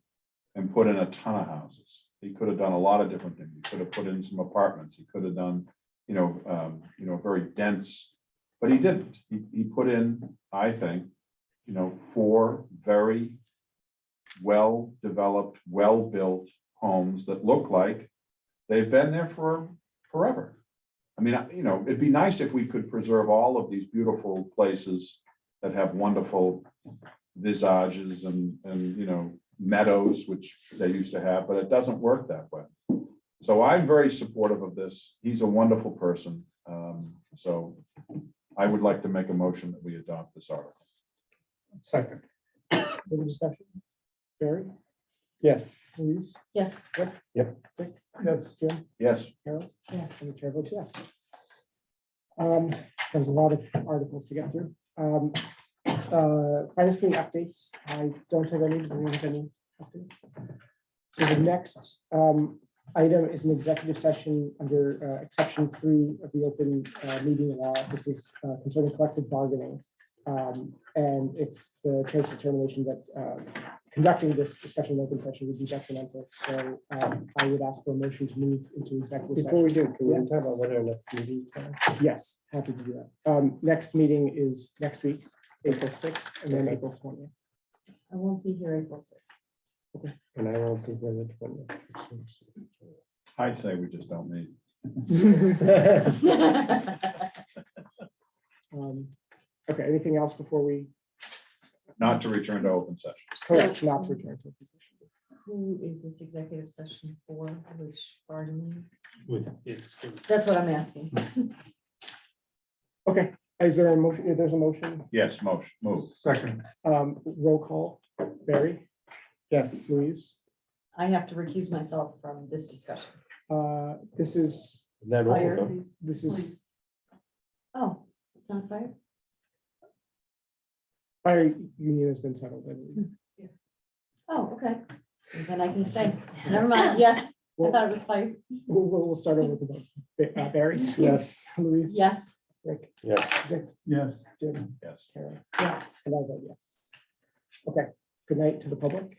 and put in a ton of houses. He could have done a lot of different things. He could have put in some apartments. He could have done, very dense, but he didn't. He put in, I think, 4 very well-developed, well-built homes that look like they've been there for forever. I mean, it'd be nice if we could preserve all of these beautiful places that have wonderful visages and meadows, which they used to have, but it doesn't work that way. So I'm very supportive of this. He's a wonderful person. So I would like to make a motion that we adopt this article. Second. Further discussion? Barry, Yes, Louise, Yes. Rick? Yep. Dick, yes, Jim, Yes, Carol, Yes. and the chair votes yes. There's a lot of articles to get through. Finance committee updates. I don't have any. Does anyone have any updates? So the next item is an executive session under exception 3 of the open meeting law. This is concerning collective bargaining. And it's the chair's determination that conducting this discussion in open session would be detrimental. So I would ask for a motion to move into executive before we session. do, can we talk about what our next meeting is? Yes, happy to do that. Next meeting is next week, April 6th, and then Okay. April 20th. I won't be here April 6th. And I won't be here the 20th. I'd say we just don't meet. Okay, anything else before we, Not to return to open session. correct, not to return to a position? Who is this executive session for, which bargaining? It's- That's what I'm asking. Okay, Is there a motion? There's a motion. Yes, motion, move. Second, Roll call. Barry, Yes, Louise. I have to recuse myself from this discussion. This is, That all, Fire, no? please. this is Oh, it's not fire? fire union has been settled, I believe. Oh, okay. Then I can stay. Never mind. Yes, I thought it was fire. We'll start over with the vote. Barry, yes. Louise. Yes, Rick, Yes. Dick, yes. Jim, Yes. Karen, yes. and I vote yes. Okay, good night to the public.